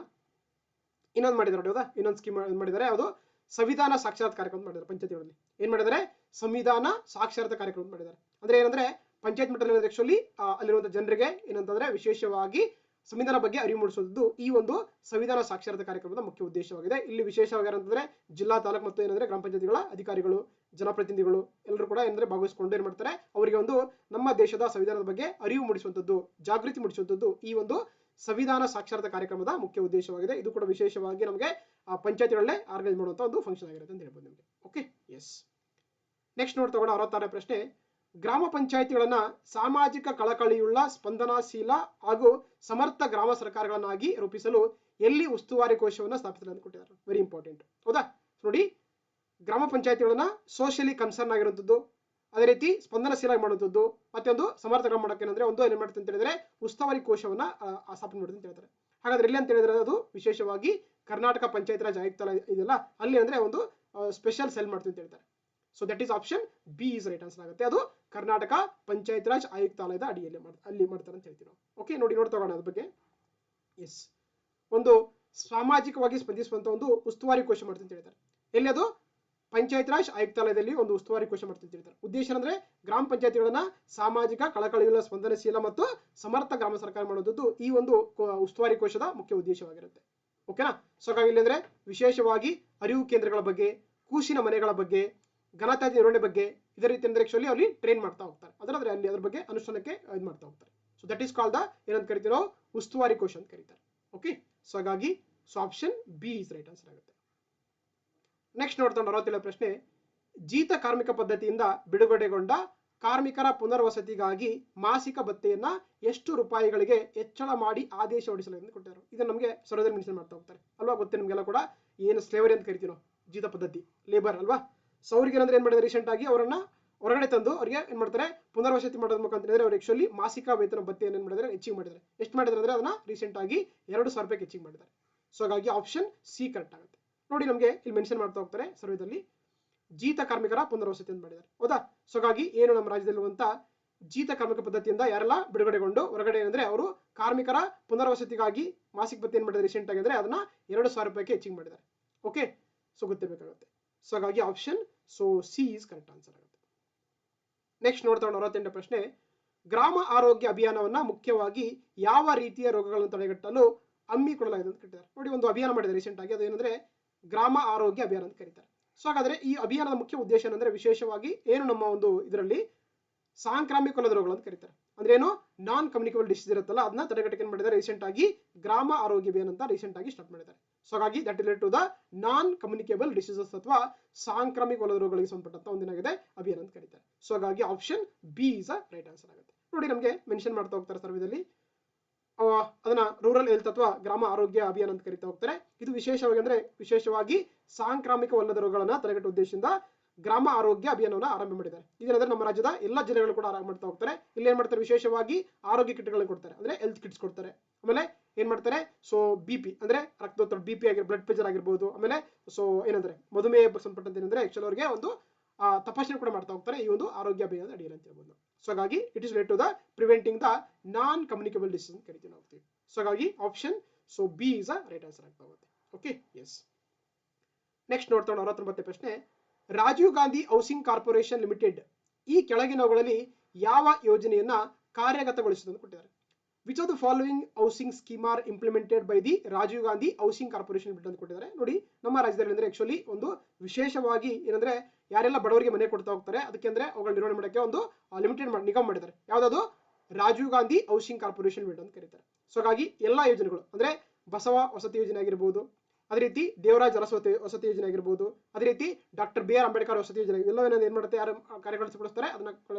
[SPEAKER 1] ಇನ್ನೊಂದು ಮಾಡಿದ್ದಾರೆ ನೋಡಿ, ಹೌದಾ? ಇನ್ನೊಂದು ಸ್ಕೀಮ್ ಮಾಡಿದ್ದಾರೆ, ಯಾವುದು ಸಂವಿಧಾನ ಸಾಕ್ಷರತಾ ಕಾರ್ಯಕ್ರಮ ಮಾಡಿದ್ದಾರೆ. ಪಂಚಾಯತ್ಗಳಲ್ಲಿ ಏನ್ ಮಾಡಿದ್ದಾರೆ, ಸಂವಿಧಾನ ಸಾಕ್ಷರತಾ ಕಾರ್ಯಕ್ರಮ ಮಾಡಿದ್ದಾರೆ. ಅಂದ್ರೆ ಏನಂದ್ರೆ ಪಂಚಾಯತ್ ಮಟ್ಟದಲ್ಲಿ ಆಕ್ಚುಲಿ ಅಲ್ಲಿರುವಂತಹ ಜನರಿಗೆ ಏನಂತಂದ್ರೆ ವಿಶೇಷವಾಗಿ ಸಂವಿಧಾನ ಬಗ್ಗೆ ಅರಿವು ಮೂಡಿಸುವುದು ಈ ಒಂದು ಸಂವಿಧಾನ ಸಾಕ್ಷರತಾ ಕಾರ್ಯಕ್ರಮದ ಮುಖ್ಯ ಉದ್ದೇಶವಾಗಿದೆ. ಇಲ್ಲಿ ವಿಶೇಷವಾಗಿ ಏನಂತಂದ್ರೆ ಜಿಲ್ಲಾ, ತಾಲೂಕು ಮತ್ತು ಏನಂದ್ರೆ ಗ್ರಾಮ ಪಂಚಾಯತಿಗಳ ಅಧಿಕಾರಿಗಳು, ಜನಪ್ರತಿನಿಧಿಗಳು ಎಲ್ಲರೂ ಕೂಡ ಏನಂದ್ರೆ ಭಾಗವಹಿಸಿಕೊಂಡು ಏನ್ ಮಾಡ್ತಾರೆ, ಅವರಿಗೆ ಒಂದು ನಮ್ಮ ದೇಶದ ಸಂವಿಧಾನದ ಬಗ್ಗೆ ಅರಿವು ಮೂಡಿಸುವಂತದ್ದು, ಜಾಗೃತಿ ಮೂಡಿಸುವಂತದ್ದು ಈ ಒಂದು ಸಂವಿಧಾನ ಸಾಕ್ಷರತಾ ಕಾರ್ಯಕ್ರಮದ ಮುಖ್ಯ ಉದ್ದೇಶವಾಗಿದೆ. ಇದು ಕೂಡ ವಿಶೇಷವಾಗಿ ನಮಗೆ ಪಂಚಾಯತಿಗಳಲ್ಲೇ ಆರ್ಗನೈಸ್ ಮಾಡುವಂತ ಒಂದು ಫಂಕ್ಷನ್ ಆಗಿರುತ್ತೆ ಅಂತ ಹೇಳ್ಬೋದು ನಿಮಗೆ. Okay, yes. ನೆಕ್ಸ್ಟ್ ನೋಡ್ ತಗೋಣ. 66ನೇ ಪ್ರಶ್ನೆ. ಗ್ರಾಮ ಪಂಚಾಯತಿಗಳನ್ನ ಸಾಮಾಜಿಕ ಕಳಕಳಿಯುಳ್ಳ, ಸ್ಪಂದನಾಶೀಲ ಹಾಗೂ ಸಮರ್ಥ ಗ್ರಾಮ ಸರ್ಕಾರಗಳನ್ನಾಗಿ ರೂಪಿಸಲು ಎಲ್ಲಿ ಉಸ್ತುವಾರಿ ಕೋಶವನ್ನು ಸ್ಥಾಪಿಸಲು ಅಂತ ಕೊಟ್ಟಿದ್ದಾರೆ. ವೆರಿ ಇಂಪಾರ್ಟೆಂಟ್, ಹೌದಾ? ನೋಡಿ, ಗ್ರಾಮ ಪಂಚಾಯತಿಗಳನ್ನ ಸೋಷಿಯಲಿ ಕನ್ಸರ್ನ್ ಆಗಿರುವಂತದ್ದು, ಅದೇ ರೀತಿ ಸ್ಪಂದನಶೀಲ ಮಾಡುವಂಥದ್ದು, ಮತ್ತೆ ಒಂದು ಸಮರ್ಥ ಗ್ರಾಮ ಮಾಡಕ್ಕೆ ಏನಂದ್ರೆ ಒಂದು ಏನ್ ಮಾಡುತ್ತೆ ಅಂತ ಹೇಳಿದ್ರೆ ಉಸ್ತುವಾರಿ ಕೋಶವನ್ನ ಸ್ಥಾಪನೆ ಮಾಡುತ್ತೆ ಅಂತ ಹೇಳ್ತಾರೆ. ಹಾಗಾದ್ರೆ ಎಲ್ಲಿ ಅಂತ ಹೇಳಿದ್ರೆ ಅದು ವಿಶೇಷವಾಗಿ ಕರ್ನಾಟಕ ಪಂಚಾಯತ್ ರಾಜ್ ಆಯುಕ್ತಾಲಯ ಇದೆಯಲ್ಲ, ಅಲ್ಲಿ ಅಂದ್ರೆ ಒಂದು ಸ್ಪೆಷಲ್ ಸೆಲ್ ಮಾಡ್ತೀವಿ ಅಂತ ಹೇಳ್ತಾರೆ. So that is option B is right answer ಆಗುತ್ತೆ. ಅದು ಕರ್ನಾಟಕ ಪಂಚಾಯತ್ ರಾಜ್ ಆಯುಕ್ತಾಲಯದ ಅಡಿಯಲ್ಲಿ ಅಲ್ಲಿ ಮಾಡ್ತಾರೆ ಅಂತ ಹೇಳ್ತೀವಿ ನಾವು. ಓಕೆ, ನೋಡ್ತಗೋಣ ಅದ್ರ ಬಗ್ಗೆ. ಎಸ್, ಒಂದು ಸಾಮಾಜಿಕವಾಗಿ ಸ್ಪಂದಿಸುವಂತ ಒಂದು ಉಸ್ತುವಾರಿ ಕೋಶ ಮಾಡ್ತೀನಿ ಅಂತ ಹೇಳ್ತಾರೆ. ಎಲ್ಲಿ ಅದು ಪಂಚಾಯತ್ ರಾಜ್ ಆಯುಕ್ತಾಲಯದಲ್ಲಿ ಒಂದು ಉಸ್ತುವಾರಿ ಕೋಶ ಮಾಡ್ತೀನಿ ಅಂತ ಹೇಳ್ತಾರೆ. ಉದ್ದೇಶ ಅಂದ್ರೆ ಗ್ರಾಮ ಪಂಚಾಯತಿಗಳನ್ನ ಸಾಮಾಜಿಕ ಕಳಕಳಿಯುಳ್ಳ, ಸ್ಪಂದನಶೀಲ ಮತ್ತು ಸಮರ್ಥ ಗ್ರಾಮ ಸರ್ಕಾರ ಮಾಡೋದು ಈ ಒಂದು ಉಸ್ತುವಾರಿ ಕೋಶದ ಮುಖ್ಯ ಉದ್ದೇಶವಾಗಿರುತ್ತೆ. ಓಕೆನಾ? ಸೊ ಹಾಗಾಗಿ ಇಲ್ಲಿ ಅಂದ್ರೆ ವಿಶೇಷವಾಗಿ ಅರಿವು ಕೇಂದ್ರಗಳ ಬಗ್ಗೆ, ಕೂಸಿನ ಮನೆಗಳ ಬಗ್ಗೆ, ಘನತ್ಯಾಜ್ಯ ನಿರ್ವಹಣೆ ಬಗ್ಗೆ ಇದೇ ರೀತಿ ಅಂದ್ರೆ ಆಕ್ಚುಲಿ ಅಲ್ಲಿ ಟ್ರೈನ್ ಮಾಡ್ತಾ ಹೋಗ್ತಾರೆ. ಅದರಲ್ಲಿ ಅಲ್ಲಿ ಅದ್ರ ಬಗ್ಗೆ ಅನುಷ್ಠಾನಕ್ಕೆ ಇದು ಮಾಡ್ತಾ ಹೋಗ್ತಾರೆ. So that is called the ಏನಂತ ಕರಿತೀವಿ ನಾವು, ಉಸ್ತುವಾರಿ ಕೋಶ ಅಂತ ಕರೀತಾರೆ. ಓಕೆ, ಸೊ ಹಾಗಾಗಿ option B is right answer ಆಗುತ್ತೆ. ನೆಕ್ಸ್ಟ್ ನೋಡ್ತಾ 67ನೇ ಪ್ರಶ್ನೆ. ಜೀತ ಕಾರ್ಮಿಕ ಪದ್ಧತಿಯಿಂದ ಬಿಡುಗಡೆಗೊಂಡ ಕಾರ್ಮಿಕರ ಪುನರ್ವಸತಿಗಾಗಿ ಮಾಸಿಕ ಭತ್ಯೆಯನ್ನ ಎಷ್ಟು ರೂಪಾಯಿಗಳಿಗೆ ಹೆಚ್ಚಳ ಮಾಡಿ ಆದೇಶ ಹೊರಡಿಸಲಾಗಿದೆ ಅಂತ ಕೊಟ್ಟಿದ್ದಾರೆ. ಇದನ್ನ ನಮಗೆ ಸರಳದಲ್ಲಿ ಮೆನ್ಷನ್ ಮಾಡ್ತಾ ಹೋಗ್ತಾರೆ ಅಲ್ವಾ? ಗೊತ್ತೇ ನಿಮಗೆಲ್ಲ ಕೂಡ ಏನು ಸ್ಲೇವರಿ ಅಂತ ಕರಿತೀವಿ ನಾವು, ಜೀತ ಪದ್ಧತಿ, ಲೇಬರ್ ಅಲ್ವಾ? ಸೊ ಅವ್ರಿಗೆ ಏನಂದ್ರೆ ಏನ್ ಮಾಡಿದ್ರೆ ರೀಸೆಂಟ್ ಆಗಿ ಅವರನ್ನ ಹೊರಗಡೆ ತಂದು ಅವ್ರಿಗೆ ಏನ್ ಮಾಡ್ತಾರೆ, ಪುನರ್ವಸತಿ ಮಾಡೋದ್ ಮುಖಾಂತರ ಹೇಳಿದ್ರೆ ಅವ್ರು ಆಕ್ಚುಲಿ ಮಾಸಿಕ ವೇತನ ಭತ್ಯೆಯನ್ನು ಏನ್ ಮಾಡಿದ್ರೆ ಹೆಚ್ಚಿಗೆ ಮಾಡಿದ್ದಾರೆ. ಎಷ್ಟು ಮಾಡಿದ್ರೆ ಅಂದ್ರೆ ಅದನ್ನ ರೀಸೆಂಟ್ ಆಗಿ 2,000 ರೂಪಾಯಿ ಹೆಚ್ಚಿಗೆ ಮಾಡಿದ್ದಾರೆ. ಸೊ ಹಾಗಾಗಿ ಆಪ್ಷನ್ ಸಿ ಕರೆಕ್ಟ್ ಆಗುತ್ತೆ. ನೋಡಿ, ನಮಗೆ ಇಲ್ಲಿ ಮೆನ್ಷನ್ ಮಾಡ್ತಾ ಹೋಗ್ತಾರೆ ಸರ್ವೇದಲ್ಲಿ ಜೀತ ಕಾರ್ಮಿಕರ ಪುನರ್ವಸತಿ ಅಂತ ಮಾಡಿದ್ದಾರೆ, ಹೌದಾ? ಸೊ ಹಾಗಾಗಿ ಏನು ನಮ್ಮ ರಾಜ್ಯದಲ್ಲಿರುವಂತ ಜೀತ ಕಾರ್ಮಿಕ ಪದ್ಧತಿಯಿಂದ ಯಾರೆಲ್ಲ ಬಿಡುಗಡೆಗೊಂಡು ಹೊರಗಡೆ ಏನಂದ್ರೆ ಅವರು ಕಾರ್ಮಿಕರ ಪುನರ್ವಸತಿಗಾಗಿ ಮಾಸಿಕ ಭತ್ಯೆ ಏನ್ ಮಾಡಿದ್ದಾರೆ ರೀಸೆಂಟ್ ಆಗಿ ಅಂದ್ರೆ ಅದನ್ನ 2,000 ರೂಪಾಯಿಗೆ ಹೆಚ್ಚಿಗೆ ಮಾಡಿದ್ದಾರೆ. ಓಕೆ, ಸೊ ಗೊತ್ತಿರಬೇಕಾಗುತ್ತೆ. ಸೊ ಹಾಗಾಗಿ option C is correct answer ಆಗುತ್ತೆ. ನೆಕ್ಸ್ಟ್ ನೋಡ್ತಾ 68ನೇ ಪ್ರಶ್ನೆ. ಗ್ರಾಮ ಆರೋಗ್ಯ ಅಭಿಯಾನವನ್ನ ಮುಖ್ಯವಾಗಿ ಯಾವ ರೀತಿಯ ರೋಗಗಳನ್ನು ತಡೆಗಟ್ಟಲು ಹಮ್ಮಿಕೊಳ್ಳಲಾಗಿದೆ ಅಂತ ಕರೀತಾರೆ. ನೋಡಿ, ಒಂದು ಅಭಿಯಾನ ಮಾಡಿದ್ದಾರೆ ರೀಸೆಂಟ್ ಆಗಿ, ಅದು ಏನಂದ್ರೆ ಗ್ರಾಮ ಆರೋಗ್ಯ ಅಭಿಯಾನ ಅಂತ ಕರೀತಾರೆ. ಸೊ ಹಾಗಾದ್ರೆ ಈ ಅಭಿಯಾನದ ಮುಖ್ಯ ಉದ್ದೇಶ ಏನಂದ್ರೆ ವಿಶೇಷವಾಗಿ ಏನು ನಮ್ಮ ಒಂದು ಇದರಲ್ಲಿ ಸಾಂಕ್ರಾಮಿಕ ರೋಗಗಳು ಅಂತ ಕರೀತಾರೆ. ಅಂದ್ರೆ ಏನು ನಾನ್ ಕಮ್ಯುನಿಕೇಬಲ್ ಡಿಸೀಸ್ ಇರುತ್ತಲ್ಲ, ಅದನ್ನ ತಡೆಗಟ್ಟಕ್ಕೆ ಏನ್ ಮಾಡಿದ್ದಾರೆ ರೀಸೆಂಟ್ ಆಗಿ ಗ್ರಾಮ ಆರೋಗ್ಯ ಅಭಿಯಾನ ಅಂತ ರೀಸೆಂಟ್ ಆಗಿ ಸ್ಟಾರ್ಟ್ ಮಾಡಿದ್ದಾರೆ. ಸೊ ಹಾಗಾಗಿ that related to the non communicable diseases ಅಥವಾ ಸಾಂಕ್ರಾಮಿಕ ರೋಗಗಳಿಗೆ ಸಂಬಂಧಪಟ್ಟಂತ ಒಂದೇನಾಗಿದೆ ಅಭಿಯಾನ ಅಂತ ಕರೀತಾರೆ. ಸೊ ಹಾಗಾಗಿ option B is a right answer ಆಗುತ್ತೆ. ನೋಡಿ, ನಮಗೆ ಮೆನ್ಷನ್ ಮಾಡ್ತಾ ಹೋಗ್ತಾರೆ ಸರ್ವೇದಲ್ಲಿ ಅದನ್ನ ರೂರಲ್ ಹೆಲ್ತ್ ಅಥವಾ ಗ್ರಾಮ ಆರೋಗ್ಯ ಅಭಿಯಾನ ಅಂತ ಕರೀತಾ ಹೋಗ್ತಾರೆ. ಇದು ವಿಶೇಷವಾಗಿ ಸಾಂಕ್ರಾಮಿಕವಲ್ಲದ ರೋಗಗಳನ್ನ ತಡೆಗಟ್ಟುವ ಉದ್ದೇಶದಿಂದ ಗ್ರಾಮ ಆರೋಗ್ಯ ಅಭಿಯಾನವನ್ನ ಆರಂಭ ಮಾಡಿದ್ದಾರೆ. ಇದೇನಂದ್ರೆ ನಮ್ಮ ರಾಜ್ಯದ ಎಲ್ಲಾ ಜಿಲ್ಲೆಗಳು ಕೂಡ ಆರಂಭ ಮಾಡ್ತಾ ಹೋಗ್ತಾರೆ. ಇಲ್ಲಿ ಏನ್ ಮಾಡ್ತಾರೆ, ವಿಶೇಷವಾಗಿ ಆರೋಗ್ಯ ಕಿಟ್ಗಳನ್ನು ಕೊಡ್ತಾರೆ, ಅಂದ್ರೆ ಹೆಲ್ತ್ ಕಿಟ್ಸ್ ಕೊಡ್ತಾರೆ. ಆಮೇಲೆ ಏನ್ ಮಾಡ್ತಾರೆ, ಸೊ BP ಅಂದ್ರೆ ರಕ್ತದೊತ್ತಡ, BP ಆಗಿರ್ಬೋದು, ಬ್ಲಡ್ ಪ್ರೆಷರ್ ಆಗಿರ್ಬೋದು, ಆಮೇಲೆ ಸೊ ಏನಂದ್ರೆ ಮಧುಮೇಹ ಸಂಬಂಧಪಟ್ಟಂತೆ ಏನಂದ್ರೆ ಆಕ್ಚುಲಿ ಅವರಿಗೆ ಒಂದು ತಪಾಸಣೆ ಕೂಡ ಮಾಡ್ತಾ ಹೋಗ್ತಾರೆ ಈ ಒಂದು ಆರೋಗ್ಯ ಅಭಿಯಾನದ ಅಡಿಯಲ್ಲಿ ಅಂತ ಹೇಳ್ಬೋದು. ಸೊ ಹಾಗಾಗಿ it is related to the preventing the non communicable disease ಅಂತ ಕರಿತೀವಿ ನಾವು. ಸೊ ಹಾಗಾಗಿ option B is a right answer ಆಗ್ತಾ ಹೋಗುತ್ತೆ. Okay, yes. ನೆಕ್ಸ್ಟ್ ನೋಡ್ತಾ 69ನೇ ಪ್ರಶ್ನೆ. Rajiv Gandhi housing corporation limited ಈ ಕೆಳಗಿನವುಗಳಲ್ಲಿ ಯಾವ ಯೋಜನೆಯನ್ನ ಕಾರ್ಯಗತಗೊಳಿಸಿದೆ ಅಂತ ಕೊಟ್ಟಿದ್ದಾರೆ. Which of the following housing scheme are implemented by the Rajiv Gandhi housing corporation limited ಅಂತ ಕೊಟ್ಟಿದ್ದಾರೆ. ನೋಡಿ ನಮ್ಮ ರಾಜ್ಯದಲ್ಲಿ ಅಂದ್ರೆ ಆಕ್ಚುಲಿ ಒಂದು ವಿಶೇಷವಾಗಿ ಏನಂದ್ರೆ ಯಾರೆಲ್ಲ ಬಡವರಿಗೆ ಮನೆ ಕೊಡ್ತಾ ಹೋಗ್ತಾರೆ ಅದಕ್ಕೆ ಅಂದ್ರೆ ಅವುಗಳ ನಿರ್ವಹಣೆ ಮಾಡೋಕ್ಕೆ ಒಂದು ಲಿಮಿಟೆಡ್ ನಿಗಮ ಮಾಡಿದ್ದಾರೆ. ಯಾವ್ದು? Rajiv Gandhi housing corporation limited ಅಂತ ಕರೀತಾರೆ. ಸೊ ಹಾಗಾಗಿ ಎಲ್ಲಾ ಯೋಜನೆಗಳು ಅಂದ್ರೆ ಬಸವ ವಸತಿ ಯೋಜನೆ ಆಗಿರ್ಬೋದು, ಅದೇ ರೀತಿ ದೇವರಾಜ್ ಅರಸು ವಸತಿ ಯೋಜನೆ ಆಗಿರ್ಬೋದು, ಅದೇ ರೀತಿ ಡಾಕ್ಟರ್ ಬಿ ಆರ್ ಅಂಬೇಡ್ಕರ್ ವಸತಿ ಯೋಜನೆ ಎಲ್ಲವನ್ನ ಏನ್ ಮಾಡುತ್ತೆ, ಯಾರು ಕಾರ್ಯಗತಗೊಳಿಸ್ತಾರೆ ಅದನ್ನ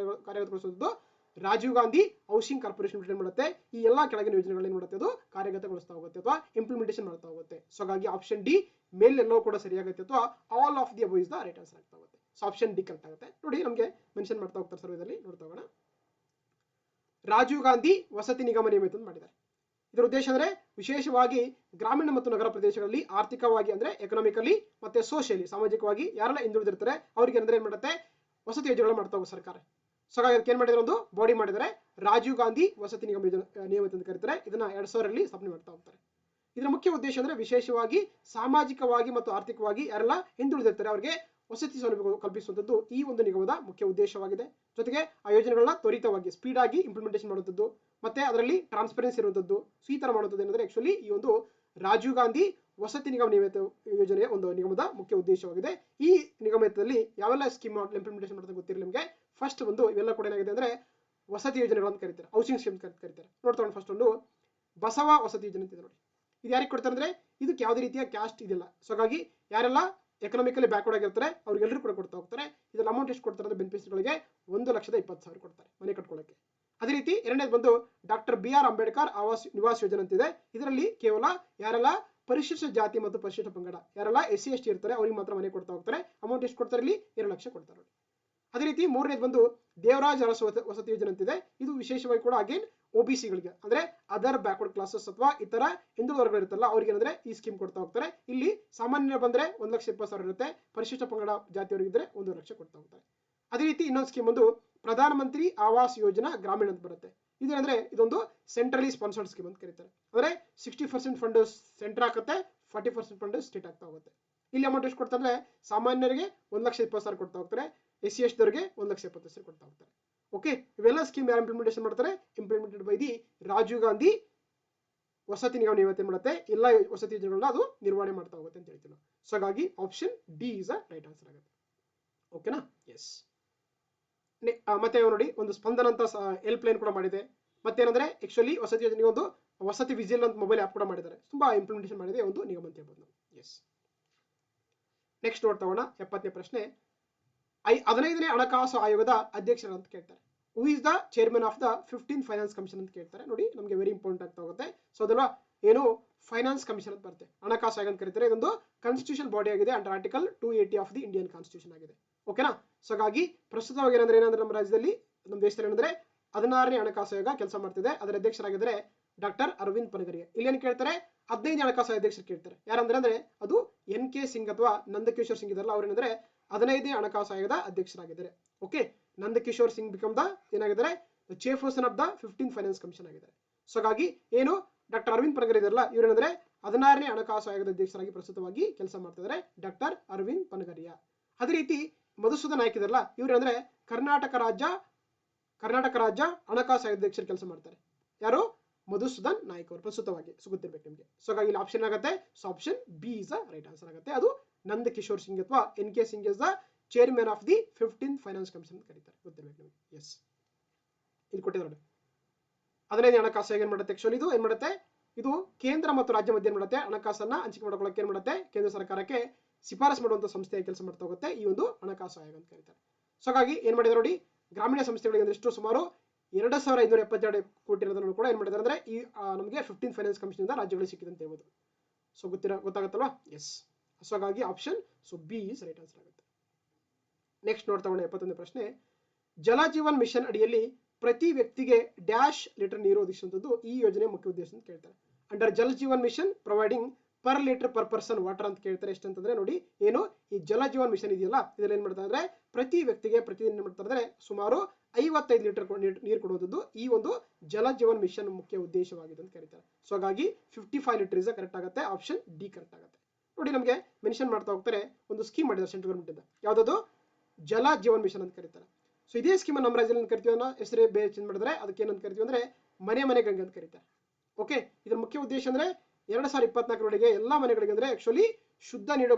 [SPEAKER 1] ಕಾರ್ಯಗತಗೊಳಿಸುವುದು Rajiv Gandhi housing corporation limited ಮಾಡುತ್ತೆ. ಈ ಎಲ್ಲಾ ಕೆಳಗಿನ ಯೋಜನೆಗಳು ಏನ್ ಮಾಡುತ್ತೆ, ಅದು ಕಾರ್ಯಗತಗೊಳಿಸ್ತಾ ಹೋಗುತ್ತೆ ಅಥವಾ ಇಂಪ್ಲಿಮೆಂಟೇಷನ್ ಮಾಡ್ತಾ ಹೋಗುತ್ತೆ. ಸೊ ಹಾಗಾಗಿ ಆಪ್ಷನ್ ಡಿ ಮೇಲೆಲ್ಲವೂ ಕೂಡ ಸರಿಯಾಗುತ್ತೆ ಅಥವಾ all of the above is the right answer ಆಗ್ತಾ ಹೋಗುತ್ತೆ. ಸೊ ಆಪ್ಷನ್ ಡಿ ಕರೆಕ್ಟ್ ಆಗುತ್ತೆ. ನೋಡಿ ನಮಗೆ ಮೆನ್ಷನ್ ಮಾಡ್ತಾ ಹೋಗ್ತಾರೆ ಸರ್ವೇದಲ್ಲಿ ನೋಡ್ತಾ ಹೋಗೋಣ. ರಾಜೀವ್ ಗಾಂಧಿ ವಸತಿ ನಿಗಮ ನಿಯಮಿತ ಮಾಡಿದ್ದಾರೆ. ಇದರ ಉದ್ದೇಶ ಅಂದ್ರೆ ವಿಶೇಷವಾಗಿ ಗ್ರಾಮೀಣ ಮತ್ತು ನಗರ ಪ್ರದೇಶಗಳಲ್ಲಿ ಆರ್ಥಿಕವಾಗಿ ಅಂದ್ರೆ ಎಕನಾಮಿಕಲಿ ಮತ್ತೆ ಸೋಷಿಯಲಿ ಸಾಮಾಜಿಕವಾಗಿ ಯಾರೆಲ್ಲ ಹಿಂದುಳಿದಿರ್ತಾರೆ ಅವರಿಗೆ ಅಂದ್ರೆ ಏನ್ ಮಾಡುತ್ತೆ, ವಸತಿ ಯೋಜನೆಗಳು ಮಾಡ್ತಾ ಹೋಗುತ್ತೆ ಸರ್ಕಾರ. ಸೊ ಹಾಗಾಗಿ ಏನ್ ಮಾಡಿದ್ರೆ ಒಂದು ಬಾಡಿ ಮಾಡಿದರೆ ರಾಜೀವ್ ಗಾಂಧಿ ವಸತಿ ನಿಗಮ ನಿಯಮಿತ ಅಂತ ಕರೀತಾರೆ. ಇದನ್ನ 2000ರಲ್ಲಿ ಸ್ಥಾಪನೆ ಮಾಡ್ತಾ ಹೋಗ್ತಾರೆ. ಇದರ ಮುಖ್ಯ ಉದ್ದೇಶ ಅಂದ್ರೆ ವಿಶೇಷವಾಗಿ ಸಾಮಾಜಿಕವಾಗಿ ಮತ್ತು ಆರ್ಥಿಕವಾಗಿ ಯಾರೆಲ್ಲ ಹಿಂದುಳಿದಿರ್ತಾರೆ ಅವರಿಗೆ ವಸತಿ ಸೌಲಭ್ಯ ಕಲ್ಪಿಸುವಂತದ್ದು ಈ ಒಂದು ನಿಗಮದ ಮುಖ್ಯ ಉದ್ದೇಶವಾಗಿದೆ. ಜೊತೆಗೆ ಆ ಯೋಜನೆಗಳನ್ನ ತ್ವರಿತವಾಗಿ ಸ್ಪೀಡ್ ಆಗಿ ಇಂಪ್ಲಿಮೆಂಟೇಷನ್ ಮಾಡುವಂಥದ್ದು ಮತ್ತೆ ಅದರಲ್ಲಿ ಟ್ರಾನ್ಸ್ಪರೆನ್ಸಿ ಇರುವಂತದ್ದು ಈ ತರ ಮಾಡುವಂಥದ್ದು ಏನಂದ್ರೆ ಆಕ್ಚುಲಿ ಈ ಒಂದು ರಾಜೀವ್ ಗಾಂಧಿ ವಸತಿ ನಿಗಮ ನಿಯಮಿತ ಯೋಜನೆಯ ಒಂದು ನಿಗಮದ ಮುಖ್ಯ ಉದ್ದೇಶವಾಗಿದೆ. ಈ ನಿಗಮದಲ್ಲಿ ಯಾವೆಲ್ಲ ಸ್ಕೀಮ್ ಇಂಪ್ಲಿಮೆಂಟೇಷನ್ ಮಾಡೋದು ಗೊತ್ತಿರಲಿ ನಿಮಗೆ. ಫಸ್ಟ್ ಒಂದು ಇವೆಲ್ಲ ಕೂಡ ಏನಾಗಿದೆ ಅಂದ್ರೆ ವಸತಿ ಯೋಜನೆಗಳನ್ನು ಕರೀತಾರೆ, ಹೌಸಿಂಗ್ ಸ್ಕೀಮ್ ಕರೀತಾರೆ. ನೋಡ್ತಾ ಫಸ್ಟ್ ಒಂದು ಬಸವ ವಸತಿ ಯೋಜನೆ ಅಂತ ಇದೆ ನೋಡಿ. ಇದು ಯಾರಿಗೆ ಕೊಡ್ತಾರೆ ಅಂದ್ರೆ ಇದಕ್ಕೆ ಯಾವುದೇ ರೀತಿಯ ಕ್ಯಾಸ್ಟ್ ಇದಿಲ್ಲ. ಸೊ ಹಾಗಾಗಿ ಯಾರೆಲ್ಲ ಎಕನಾಮಿಕಲಿ ಬ್ಯಾಕ್ವರ್ಡ್ ಆಗಿರ್ತಾರೆ ಅವ್ರಿಗೆಲ್ಲರೂ ಕೂಡ ಕೊಡ್ತಾ ಹೋಗ್ತಾರೆ. ಇದರ ಅಮೌಂಟ್ ಎಷ್ಟು ಕೊಡ್ತಾರೆ ಅಂದ್ರೆ ಬೆನಿಫಿಷರಿಗಳಿಗೆ 1,20,000 ಕೊಡ್ತಾರೆ ಮನೆ ಕಟ್ಕೊಳ್ಳಕ್ಕೆ. ಅದೇ ರೀತಿ ಎರಡನೇದು ಬಂದು doctor B R Ambedkar Niwas ಯೋಜನೆ ಅಂತಿದೆ. ಇದರಲ್ಲಿ ಕೇವಲ ಯಾರೆಲ್ಲ ಪರಿಶಿಷ್ಟ ಜಾತಿ ಮತ್ತು ಪರಿಶಿಷ್ಟ ಪಂಗಡ ಯಾರೆಲ್ಲ SC ST ಇರ್ತಾರೆ ಅವ್ರಿಗೆ ಮಾತ್ರ ಮನೆ ಕೊಡ್ತಾ ಹೋಗ್ತಾರೆ. ಅಮೌಂಟ್ ಎಷ್ಟು ಕೊಡ್ತಾರೆ ಇಲ್ಲಿ 2 ಲಕ್ಷ ಕೊಡ್ತಾರೆ. ಅದೇ ರೀತಿ ಮೂರನೇದು ಬಂದು ದೇವರಾಜ್ ಅರಸು ವಸತಿ ಯೋಜನೆ ಅಂತಿದೆ. ಇದು ವಿಶೇಷವಾಗಿ ಕೂಡ ಅಗೇನ್ OBCಗಳಿಗೆ ಅಂದ್ರೆ ಅದರ್ ಬ್ಯಾಕ್ವರ್ಡ್ ಕ್ಲಾಸಸ್ ಅಥವಾ ಇತರ ಹಿಂದುಳಿದ ವರ್ಗಗಳು ಇರುತ್ತಲ್ಲ ಅವ್ರಿಗೆ ಏನಂದ್ರೆ ಈ ಸ್ಕೀಮ್ ಕೊಡ್ತಾ ಹೋಗ್ತಾರೆ. ಇಲ್ಲಿ ಸಾಮಾನ್ಯ ಬಂದ್ರೆ 1,20,000 ಇರುತ್ತೆ, ಪರಿಶಿಷ್ಟ ಪಂಗಡ ಜಾತಿಯವರಿಗಿದ್ರೆ 1 ಲಕ್ಷ ಕೊಡ್ತಾ ಹೋಗ್ತಾರೆ. ಅದೇ ರೀತಿ ಇನ್ನೊಂದು ಸ್ಕೀಮ್ ಒಂದು ಪ್ರಧಾನ ಮಂತ್ರಿ ಆವಾಸ್ ಯೋಜನಾ ಗ್ರಾಮೀಣ ಅಂತ ಬರುತ್ತೆ. ಇದೇನಂದ್ರೆ ಇದೊಂದು ಸೆಂಟ್ರಲಿ ಸ್ಪಾನ್ಸರ್ಡ್ ಸ್ಕೀಮ್ ಅಂತ ಕರೀತಾರೆ. ಅಂದ್ರೆ 60% ಫಂಡ್ ಸೆಂಟರ್ ಆಗುತ್ತೆ, 40% ಫಂಡ್ ಸ್ಟೇಟ್ ಆಗ್ತಾ ಹೋಗುತ್ತೆ. ಇಲ್ಲಿ ಅಮೌಂಟ್ ಎಷ್ಟು ಕೊಡ್ತಾರೆ ಅಂದ್ರೆ ಸಾಮಾನ್ಯರಿಗೆ 1,20,000 ಕೊಡ್ತಾ ಹೋಗ್ತಾರೆ, SC ST ದವರಿಗೆ 1,70,000 ಕೊಡ್ತಾ ಹೋಗ್ತಾರೆ. ಓಕೆ, ಇವೆಲ್ಲ ಸ್ಕೀಮ್ ಯಾರು ಇಂಪ್ಲಿಮೆಂಟೇಷನ್ ಮಾಡ್ತಾರೆ, implemented by the Rajiv Gandhi ವಸತಿ ನಿಗಮ ನಿಯಮಿತ ಮಾಡುತ್ತೆ. ಎಲ್ಲ ವಸತಿ ಯೋಜನೆಗಳನ್ನ ಅದು ನಿರ್ವಹಣೆ ಮಾಡ್ತಾ ಹೋಗುತ್ತೆ ಅಂತ ಹೇಳ್ತೀವಿ. ಸೊ ಹಾಗಾಗಿ option D is a right answer ಆಗುತ್ತೆ. ಓಕೆನಾ? ಎಸ್. ಮತ್ತೆ ನೋಡಿ ಒಂದು ಸ್ಪಂದನ ಅಂತ ಹೆಲ್ಪ್ ಲೈನ್ ಕೂಡ ಮಾಡಿದೆ. ಮತ್ತೇನಂದ್ರೆ ಆಕ್ಚುಲಿ ವಸತಿ ಯೋಜನೆಗೆ ಒಂದು ವಸತಿ ವಿಜಿಲ್ ಅಂತ ಮೊಬೈಲ್ ಆಪ್ ಕೂಡ ಮಾಡಿದ್ದಾರೆ. ತುಂಬಾ ಇಂಪ್ಲಿಮೆಂಟೇಷನ್ ಮಾಡಿದೆ ಒಂದು ನಿಗಮ ಅಂತ ಹೇಳ್ಬೋದು. ಎಸ್. ನೆಕ್ಸ್ಟ್ ನೋಡ್ತಾ ಹೋಗೋಣ 70ನೇ ಪ್ರಶ್ನೆ. 15ನೇ ಹಣಕಾಸು ಆಯೋಗದ ಅಧ್ಯಕ್ಷರು ಅಂತ ಕೇಳ್ತಾರೆ. Who is the chairman of the 15th finance commission ಅಂತ ಕೇಳ್ತಾರೆ. ನೋಡಿ ನಮಗೆ ವೆರಿ ಇಂಪಾರ್ಟೆಂಟ್ ಆಗ್ತಾ ಹೋಗುತ್ತೆ. ಸೊ ಅದಲ್ವಾ ಏನು ಫೈನಾನ್ಸ್ ಕಮಿಷನ್ ಅಂತ ಬರುತ್ತೆ, ಹಣಕಾಸು ಆಯೋಗ ಅಂತ ಕರೀತಾರೆ. ಇದೊಂದು ಕಾನ್ಸ್ಟಿಟ್ಯೂಷನ್ ಬಾಡಿ ಆಗಿದೆ under article 280 of the Indian constitution ಆಗಿದೆ. ಓಕೆನಾ? ಸೊ ಹಾಗಾಗಿ ಪ್ರಸ್ತುತವಾಗಿ ಏನಂದ್ರೆ ನಮ್ಮ ರಾಜ್ಯದಲ್ಲಿ ನಮ್ಮ ದೇಶದಲ್ಲಿ ಏನಂದ್ರೆ 16ನೇ ಹಣಕಾಸು ಆಯೋಗ ಕೆಲಸ ಮಾಡ್ತಿದೆ. ಅದರ ಅಧ್ಯಕ್ಷರಾಗಿದ್ದಾರೆ ಡಾಕ್ಟರ್ ಅರವಿಂದ್ ಪನಗರಿಯಾ. ಇಲ್ಲಿ ಏನ್ ಕೇಳ್ತಾರೆ 15ನೇ ಹಣಕಾಸು ಅಧ್ಯಕ್ಷರು ಕೇಳ್ತಾರೆ. ಯಾರಂದ್ರೆ ಅಂದ್ರೆ ಅದು NK ಸಿಂಗ್ ಅಥವಾ ನಂದಕಿಶೋರ್ ಸಿಂಗ್ ಇದಾರಲ್ಲ ಅವ್ರೇನಂದ್ರೆ 15ನೇ ಹಣಕಾಸು ಆಯೋಗದ ಅಧ್ಯಕ್ಷರಾಗಿದ್ದಾರೆ. Okay, Nandakishore Singh become the ಏನಾಗಿದ್ದಾರೆ chairperson of the 15th finance commission ಆಗಿದ್ದಾರೆ. ಸೊ ಹಾಗಾಗಿ ಏನು ಡಾಕ್ಟರ್ ಅರವಿಂದ್ ಪನಗರಿಯಾ ಇದಾರಲ್ಲ ಇವ್ರೇನಂದ್ರೆ 16ನೇ ಹಣಕಾಸು ಆಯೋಗದ ಅಧ್ಯಕ್ಷರಾಗಿ ಪ್ರಸ್ತುತವಾಗಿ ಕೆಲಸ ಮಾಡ್ತಿದ್ದಾರೆ ಡಾಕ್ಟರ್ ಅರವಿಂದ್ ಪನಗರಿಯಾ. ಅದೇ ರೀತಿ ಮಧುಸೂದನ್ ನಾಯ್ಕ್ ಇದಾರಲ್ಲ ಇವ್ರೇನಂದ್ರೆ ಕರ್ನಾಟಕ ರಾಜ್ಯ ಹಣಕಾಸು ಆಯೋಗದ ಅಧ್ಯಕ್ಷರು ಕೆಲಸ ಮಾಡ್ತಾರೆ. ಯಾರು? ಮಧುಸೂದನ್ ನಾಯ್ಕ್ ಅವರು ಪ್ರಸ್ತುತವಾಗಿ ಗೊತ್ತಿರ್ಬೇಕು ನಿಮಗೆ. ಸೊ ಹಾಗಾಗಿ ಇಲ್ಲಿ ಆಪ್ಷನ್ ಆಗುತ್ತೆ. So option B is the right answer ಆಗುತ್ತೆ. ಅದು ನಂದಕಿಶೋರ್ ಸಿಂಗ್ ಅಥವಾ NK Singh is the chairman of the 15th finance commission ಅಂತ ಕರೀತಾರೆ. ಗೊತ್ತಿರ್ಬೇಕು ನಿಮಗೆ. ಎಸ್, ಇಲ್ಲಿ ಕೊಟ್ಟಿದ್ದಾರೆ 15ನೇ ಹಣಕಾಸು ಆಯೋಗ ಏನ್ ಮಾಡುತ್ತೆ ಆಕ್ಚುಲಿ ಇದು ಏನ್ ಮಾಡುತ್ತೆ, ಇದು ಕೇಂದ್ರ ಮತ್ತು ರಾಜ್ಯ ಮಧ್ಯೆ ಏನ್ ಮಾಡುತ್ತೆ ಹಣಕಾಸನ್ನ ಹಂಚಿಕೆ ಮಾಡ್ಕೊಳ್ಳೋಕೆ ಏನ್ ಮಾಡುತ್ತೆ ಕೇಂದ್ರ ಸರ್ಕಾರಕ್ಕೆ ಶಿಫಾರಸು ಮಾಡುವಂತ ಸಂಸ್ಥೆಯಾಗಿ ಕೆಲಸ ಮಾಡ್ತಾ ಹೋಗುತ್ತೆ ಈ ಒಂದು ಹಣಕಾಸು ಆಯೋಗ ಅಂತ ಕರೀತಾರೆ. ಸೊ ಹಾಗಾಗಿ ಏನ್ ಮಾಡಿದ್ದಾರೆ ನೋಡಿ, ಗ್ರಾಮೀಣ ಸಂಸ್ಥೆಗಳಿಗೆ ಎಷ್ಟು ಸುಮಾರು 2,572 ಕೋಟಿ ಇರೋದನ್ನು ಕೂಡ ಏನ್ ಮಾಡಿದ್ದಾರೆ ಅಂದ್ರೆ ಈ ನಮಗೆ 15th ಫೈನಾನ್ಸ್ ಕಮಿಷನ್ ಇಂದ ರಾಜ್ಯಗಳಿಗೆ ಸಿಕ್ಕಿದೆ ಅಂತ ಹೇಳ್ಬೋದು. ಸೊ ಗೊತ್ತಾಗುತ್ತಲ್ವಾ? ಎಸ್. ಸೊ ಹಾಗಾಗಿ option so B is right answer ಆಗುತ್ತೆ. ನೆಕ್ಸ್ಟ್ ನೋಡ್ತಾ ಹೋಗೋಣ 71ನೇ ಪ್ರಶ್ನೆ. ಜಲ ಜೀವನ್ ಮಿಷನ್ ಅಡಿಯಲ್ಲಿ ಪ್ರತಿ ವ್ಯಕ್ತಿಗೆ ಡ್ಯಾಶ್ ಲೀಟರ್ ನೀರು ಒದಗಿಸುವಂತದ್ದು ಈ ಯೋಜನೆ ಮುಖ್ಯ ಉದ್ದೇಶ ಅಂತ ಕೇಳ್ತಾರೆ. Under Jal Jeevan mission providing per litre per person water ಅಂತ ಕೇಳ್ತಾರೆ. ಎಷ್ಟಂತಂದ್ರೆ ನೋಡಿ ಏನು ಈ ಜಲ ಜೀವನ್ ಮಿಷನ್ ಇದೆಯಲ್ಲ ಇದ್ರಲ್ಲಿ ಏನ್ ಮಾಡ್ತಾರೆ ಅಂದ್ರೆ ಪ್ರತಿ ವ್ಯಕ್ತಿಗೆ ಪ್ರತಿದಿನ ಏನ್ ಮಾಡ್ತಾರೆ ಅಂದ್ರೆ ಸುಮಾರು 55 ಲೀಟರ್ ನೀರು ಕೊಡುವಂಥದ್ದು ಈ ಒಂದು ಜಲ ಜೀವನ್ ಮಿಷನ್ ಮುಖ್ಯ ಉದ್ದೇಶವಾಗಿದೆ ಅಂತ ಕರೀತಾರೆ. ಸೊ ಹಾಗಾಗಿ 55 ಲೀಟರ್ ಇಸ್ ಕರೆಕ್ಟ್ ಆಗುತ್ತೆ. ಆಪ್ಷನ್ ಡಿ ಕರೆಕ್ಟ್ ಆಗುತ್ತೆ. ನೋಡಿ ನಮಗೆ ಮೆನ್ಷನ್ ಮಾಡ್ತಾ ಹೋಗ್ತಾರೆ ಒಂದು ಸ್ಕೀಮ್ ಮಾಡಿದ್ದಾರೆ ಸೆಂಟ್ರಲ್ ಗವರ್ಮೆಂಟ್ ಇಂದ. ಯಾವ್ದು? ಜಲ ಜೀವನ್ ಮಿಷನ್ ಅಂತ ಕರೀತಾರೆ. ಸೊ ಇದೇ ಸ್ಕೀಮ್ ನಮ್ಮ ರಾಜ್ಯದಲ್ಲಿ ಕರಿತೀವಿ ಹೆಸರೇ ಬೇರೆ ಚೇಂಜ್ ಮಾಡಿದ್ರೆ ಅದಕ್ಕೆ ಏನಂತ ಕರಿತೀವಿ ಅಂದ್ರೆ ಮನೆ ಮನೆಗಳಿಗೆ ಅಂತ ಕರೀತಾರೆ. ಓಕೆ, ಇದರ ಮುಖ್ಯ ಉದ್ದೇಶ ಅಂದ್ರೆ 2024 ಎಲ್ಲಾ ಮನೆಗಳಿಗೆ ಅಂದ್ರೆ ಆಕ್ಚುಲಿ ಶುದ್ಧ ನೀರು